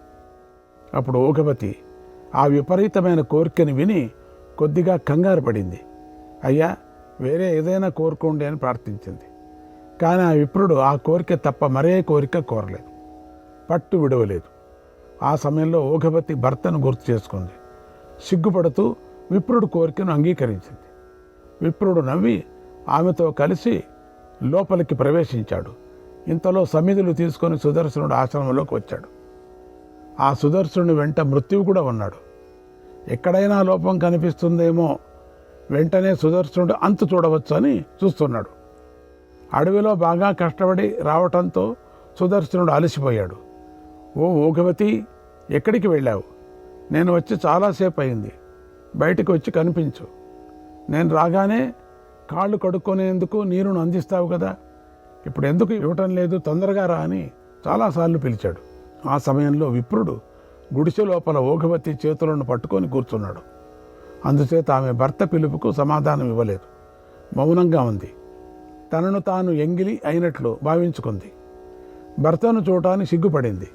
అప్పుడు ఓఘవతి ఆ విపరీతమైన కోరికని విని కొద్దిగా కంగారు పడింది. అయ్యా, వేరే ఏదైనా కోరుకోండి అని ప్రార్థించింది. కానీ ఆ విప్రుడు ఆ కోరిక తప్ప మరే కోరిక కోరలేదు, పట్టు విడవలేదు. ఆ సమయంలో ఓఘవతి భర్తను గుర్తు చేసుకుంది. సిగ్గుపడుతూ విప్రుడు కోరికను అంగీకరించింది. విప్రుడు నవ్వి ఆమెతో కలిసి లోపలికి ప్రవేశించాడు. ఇంతలో సమిధులు తీసుకొని సుదర్శనుడు ఆశ్రమంలోకి వచ్చాడు. ఆ సుదర్శనుడి వెంట మృత్యువు కూడా ఉన్నాడు. ఎక్కడైనా లోపం కనిపిస్తుందేమో, వెంటనే సుదర్శనుడు అంతు చూడవచ్చు అని చూస్తున్నాడు. అడవిలో బాగా కష్టపడి రావటంతో సుదర్శనుడు అలసిపోయాడు. ఓ ఓఘవతి, ఎక్కడికి వెళ్ళావు? నేను వచ్చి చాలాసేపు అయింది, బయటకు వచ్చి కనిపించు. నేను రాగానే కాళ్ళు కడుక్కొనేందుకు నీరును అందిస్తావు కదా, ఇప్పుడు ఎందుకు ఇవ్వటం లేదు, తొందరగా రా అని చాలాసార్లు పిలిచాడు. ఆ సమయంలో విప్రుడు గుడిసె లోపల ఓఘవతి చేతులను పట్టుకొని కూర్చున్నాడు. అందుచేత ఆమె భర్త పిలుపుకు సమాధానం ఇవ్వలేదు, మౌనంగా ఉంది. తనను తాను ఎంగిలి అయినట్లు భావించుకుంది. భర్తను చూడటానికి సిగ్గుపడింది,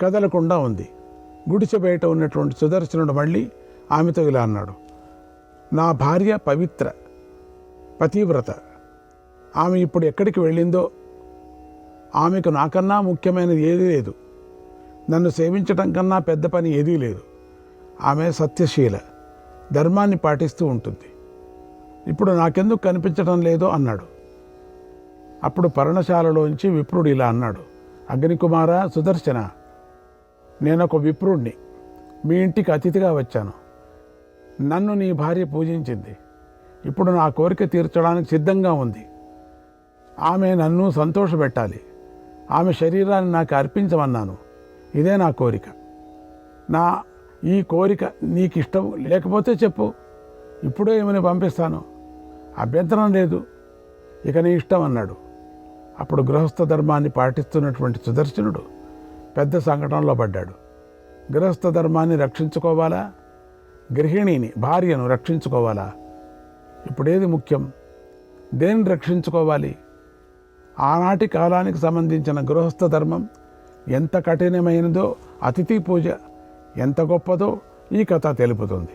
కదలకుండా ఉంది. గుడిసె బయట ఉన్నటువంటి సుదర్శనుడు మళ్ళీ ఆమెతో ఇలా అన్నాడు. నా భార్య పవిత్ర, పతివ్రత. ఆమె ఇప్పుడు ఎక్కడికి వెళ్ళిందో, ఆమెకు నాకన్నా ముఖ్యమైనది ఏదీ లేదు, నన్ను సేవించటం కన్నా పెద్ద పని ఏదీ లేదు. ఆమె సత్యశీల, ధర్మాన్ని పాటిస్తూ ఉంటుంది. ఇప్పుడు నాకెందుకు కనిపించటం లేదో అన్నాడు. అప్పుడు పర్ణశాలలోంచి విప్రుడు ఇలా అన్నాడు. అగ్నికుమార సుదర్శన, నేనొక విప్రుణ్ణి, మీ ఇంటికి అతిథిగా వచ్చాను. నన్ను నీ భార్య పూజించింది, ఇప్పుడు నా కోరిక తీర్చడానికి సిద్ధంగా ఉంది. ఆమె నన్ను సంతోషపెట్టాలి, ఆమె శరీరాన్ని నాకు అర్పించమన్నాను. ఇదే నా కోరిక. నా ఈ కోరిక నీకు ఇష్టం లేకపోతే చెప్పు, ఇప్పుడే ఏమని పంపిస్తాను, అభ్యంతరం లేదు, ఇక నీ ఇష్టం అన్నాడు. అప్పుడు గృహస్థ ధర్మాన్ని పాటిస్తున్నటువంటి సుదర్శనుడు పెద్ద సంకటంలో పడ్డాడు. గృహస్థ ధర్మాన్ని రక్షించుకోవాలా, గృహిణిని భార్యను రక్షించుకోవాలా? ఇప్పుడేది ముఖ్యం, దేన్ని రక్షించుకోవాలి? ఆనాటి కాలానికి సంబంధించిన గృహస్థ ధర్మం ఎంత కఠినమైనదో, అతిథి పూజ ఎంత గొప్పదో ఈ కథ తెలుపుతుంది.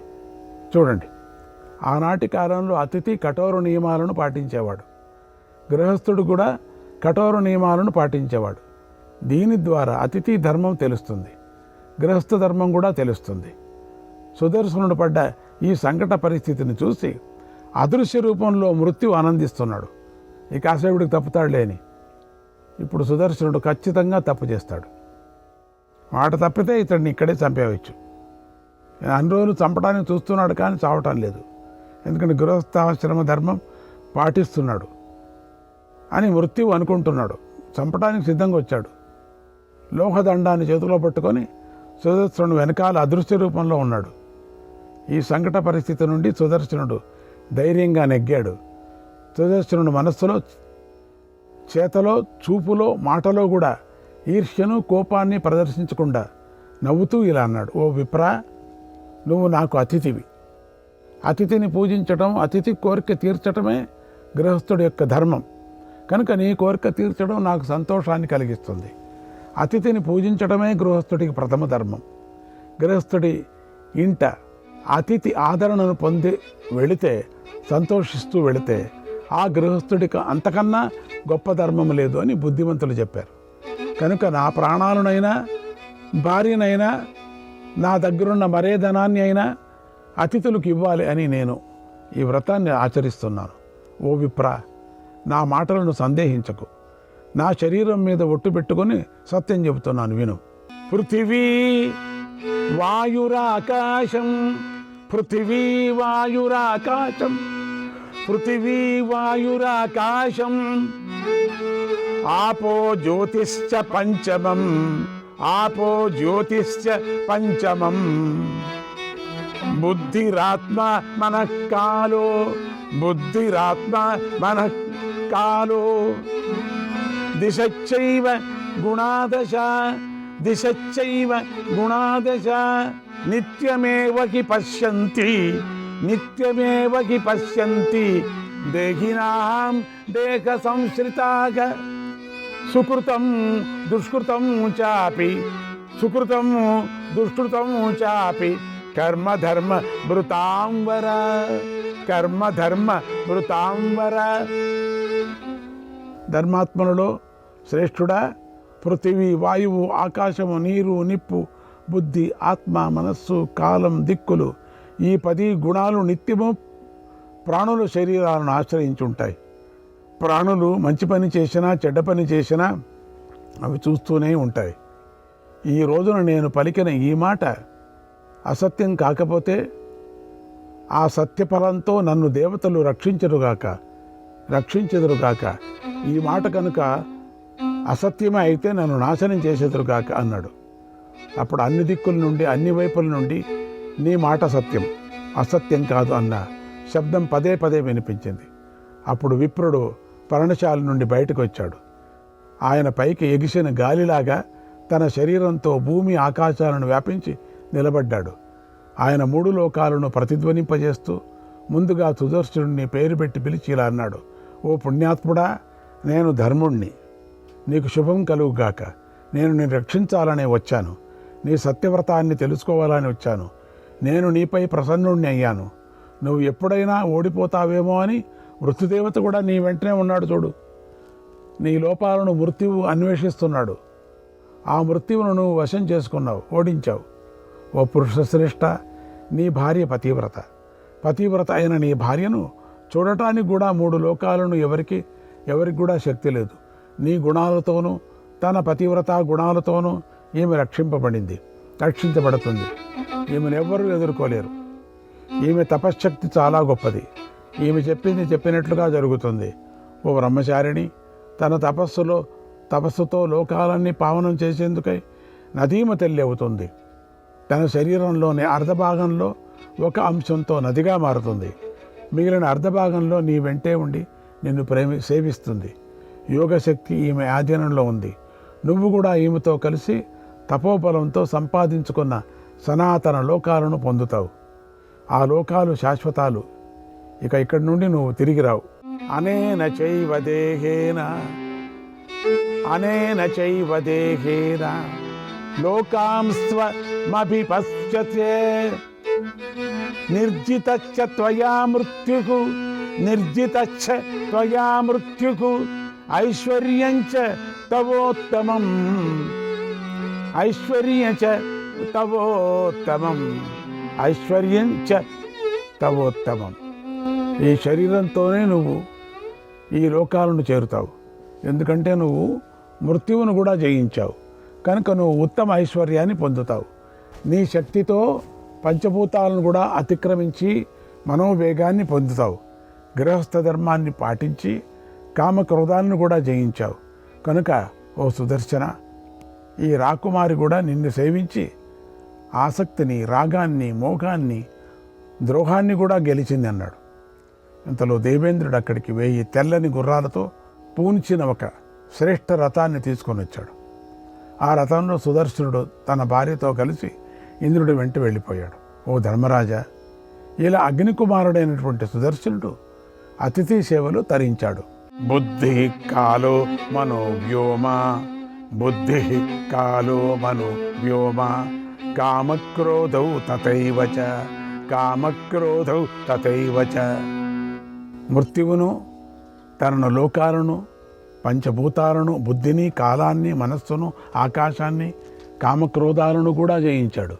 చూడండి, ఆనాటి కాలంలో అతిథి కఠోర నియమాలను పాటించేవాడు, గృహస్థుడు కూడా కఠోర నియమాలను పాటించేవాడు. దీని ద్వారా అతిథి ధర్మం తెలుస్తుంది, గృహస్థ ధర్మం కూడా తెలుస్తుంది. సుదర్శనుడు పడ్డ ఈ సంకట పరిస్థితిని చూసి అదృశ్య రూపంలో మృత్యు ఆనందిస్తున్నాడు. ఈ కాసేవుడికి తప్పుతాడులే అని. ఇప్పుడు సుదర్శనుడు ఖచ్చితంగా తప్పు చేస్తాడు. మాట తప్పితే ఇతడిని ఇక్కడే చంపేయవచ్చు. అన్ని రోజులు చంపడానికి చూస్తున్నాడు కానీ చావటం లేదు, ఎందుకంటే గృహస్థాశ్రమ ధర్మం పాటిస్తున్నాడు అని మృత్యువు అనుకుంటున్నాడు. చంపడానికి సిద్ధంగా వచ్చాడు. లోహదండాన్ని చేతిలో పట్టుకొని సుదర్శనుడు వెనకాల అదృశ్య రూపంలో ఉన్నాడు. ఈ సంకట పరిస్థితి నుండి సుదర్శనుడు ధైర్యంగా నెగ్గాడు. సుదర్శనుడు మనస్సులో, చేతలో, చూపులో, మాటలో కూడా ఈర్ష్యను, కోపాన్ని ప్రదర్శించకుండా నవ్వుతూ ఇలా అన్నాడు. ఓ విప్రా, నువ్వు నాకు అతిథివి. అతిథిని పూజించటం, అతిథి కోరిక తీర్చటమే గృహస్థుడి యొక్క ధర్మం. కనుక నీ కోరిక తీర్చడం నాకు సంతోషాన్ని కలిగిస్తుంది. అతిథిని పూజించడమే గృహస్థుడికి ప్రథమ ధర్మం. గృహస్థుడి ఇంట అతిథి ఆదరణను పొంది వెళితే, సంతోషిస్తూ వెళితే ఆ గృహస్థుడికి అంతకన్నా గొప్ప ధర్మం లేదు అని బుద్ధిమంతులు చెప్పారు. కనుక నా ప్రాణాలనైనా, భార్యనైనా, నా దగ్గరున్న మరే ధనాన్ని అయినా అతిథులకు ఇవ్వాలి అని నేను ఈ వ్రతాన్ని ఆచరిస్తున్నాను. ఓ విప్ర, నా మాటలను సందేహించకు. నా శరీరం మీద ఒట్టు పెట్టుకొని సత్యం చెబుతున్నాను, విను. పృథివీ వాయురాకాశం, పృథివీ వాయురాకాశం, పృథివీ వాయురాకాశం, ఆపో జ్యోతిశ్చ పంచమం, ఆపో జ్యోతిశ్చ పంచమం, బుద్ధిరాత్మ మనఃకాలో, బుద్ధిరాత్మ మనఃకాలో, దిశచ్చైవ గుణాదశ, దిశచ్చైవ గుణాదశ నిత్యమేవ హి పశ్యంతి నిత్యమేవ హి పశ్యంతి దేహినాం దేహ సంశ్రితాగ సుకృతం దుష్కృతం చాపి సుకృతం దుష్కృతం చాపి కర్మధర్మ భృతాంబర కర్మధర్మ భృతాంబర. ధర్మాత్మలలో శ్రేష్ఠుడా, పృథివీ, వాయువు, ఆకాశము, నీరు, నిప్పు, బుద్ధి, ఆత్మ, మనస్సు, కాలం, దిక్కులు, ఈ 10 గుణాలు నిత్యము ప్రాణుల శరీరాలను ఆశ్రయించి ఉంటాయి. ప్రాణులు మంచి పని చేసినా చెడ్డ పని చేసినా అవి చూస్తూనే ఉంటాయి. ఈ రోజున నేను పలికిన ఈ మాట అసత్యం కాకపోతే ఆ సత్యఫలంతో నన్ను దేవతలు రక్షించెదరుగాక. ఈ మాట కనుక అసత్యమే అయితే నన్ను నాశనం చేసేదురుగాక అన్నాడు. అప్పుడు అన్ని దిక్కుల నుండి, అన్ని వైపుల నుండి నీ మాట సత్యం, అసత్యం కాదు అన్న శబ్దం పదే పదే వినిపించింది. అప్పుడు విప్రుడు పర్ణశాల నుండి బయటకు వచ్చాడు. ఆయన పైకి ఎగిసిన గాలిలాగా తన శరీరంతో భూమి ఆకాశాలను వ్యాపించి నిలబడ్డాడు. ఆయన 3 లోకాలను ప్రతిధ్వనింపజేస్తూ ముందుగా సుదర్శనుడిని పేరు పెట్టి పిలిచి ఇలా అన్నాడు: ఓ పుణ్యాత్ముడా, నేను ధర్ముణ్ణి, నీకు శుభం కలుగుగాక. నేను నిన్ను రక్షించాలనే వచ్చాను, నీ సత్యవ్రతాన్ని తెలుసుకోవాలని వచ్చాను. నేను నీపై ప్రసన్నుణ్ణి అయ్యాను. నువ్వు ఎప్పుడైనా ఓడిపోతావేమో అని మృత్యుదేవత కూడా నీ వెంటనే ఉన్నాడు చూడు. నీ లోపాలను మృత్యువు అన్వేషిస్తున్నాడు. ఆ మృత్యువును నువ్వు వశం చేసుకున్నావు, ఓడించావు. ఓ పురుషశ్రేష్ఠ, నీ భార్య పతివ్రత. పతివ్రత అయిన నీ భార్యను చూడటానికి కూడా 3 లోకాలను ఎవరికి కూడా శక్తి లేదు. నీ గుణాలతోనూ తన పతివ్రత గుణాలతోనూ ఈమె రక్షించబడుతుంది. ఈమెను ఎవ్వరూ ఎదుర్కోలేరు. ఈమె తపశ్శక్తి చాలా గొప్పది. ఈమె చెప్పింది చెప్పినట్లుగా జరుగుతుంది. ఓ బ్రహ్మచారిణి, తన తపస్సుతో లోకాలన్నీ పావనం చేసేందుకై నదీమ తల్లి అవుతుంది. తన శరీరంలోని అర్ధభాగంలో ఒక అంశంతో నదిగా మారుతుంది. మిగిలిన అర్ధభాగంలో నీ వెంటే ఉండి నిన్ను సేవిస్తుంది. యోగశక్తి ఈమె ఆధీనంలో ఉంది. నువ్వు కూడా ఈమెతో కలిసి తపోబలంతో సంపాదించుకున్న సనాతన లోకాలను పొందుతావు. ఆ లోకాలు శాశ్వతాలు. ఇక ఇక్కడి నుండి నువ్వు తిరిగి రావు. అనేన చైవ దేహేన లోకాంస్త్వమభిపశ్యతే నిర్జితచ్చ త్వయా మృత్యుః ఐశ్వర్యంచ తవోత్తమం. ఈ శరీరంతోనే నువ్వు ఈ లోకాలను చేరుతావు. ఎందుకంటే నువ్వు మృత్యువును కూడా జయించావు కనుక నువ్వు ఉత్తమ ఐశ్వర్యాన్ని పొందుతావు. నీ శక్తితో పంచభూతాలను కూడా అతిక్రమించి మనోవేగాన్ని పొందుతావు. గృహస్థ ధర్మాన్ని పాటించి కామక్రోధాలను కూడా జయించావు. కనుక ఓ సుదర్శన, ఈ రాకుమారి కూడా నిన్ను సేవించి ఆసక్తిని, రాగాన్ని, మోహాన్ని, ద్రోహాన్ని కూడా గెలిచింది అన్నాడు. ఇంతలో దేవేంద్రుడు అక్కడికి 1000 తెల్లని గుర్రాలతో పూంచిన ఒక శ్రేష్ఠ రథాన్ని తీసుకొని వచ్చాడు. ఆ రథంలో సుదర్శనుడు తన భార్యతో కలిసి ఇంద్రుడి వెంట వెళ్ళిపోయాడు. ఓ ధర్మరాజా, ఇలా అగ్నికుమారుడైనటువంటి సుదర్శనుడు అతిథి సేవలు తరించాడు. బుద్ధి కాలో మనోవ్యోమ కామక్రోధౌ తథైవచ. మృత్యువును, తనను లోకాలను, పంచభూతాలను, బుద్ధిని, కాలాన్ని, మనస్సును, ఆకాశాన్ని, కామక్రోధాలను కూడా జయించాడు.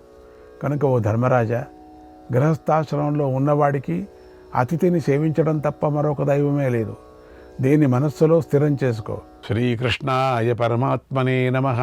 కనుక ఓ ధర్మరాజా, గృహస్థాశ్రమంలో ఉన్నవాడికి అతిథిని సేవించడం తప్ప మరొక దైవమే లేదు. దీన్ని మనస్సులో స్థిరం చేసుకో. శ్రీకృష్ణాయ పరమాత్మనే నమః.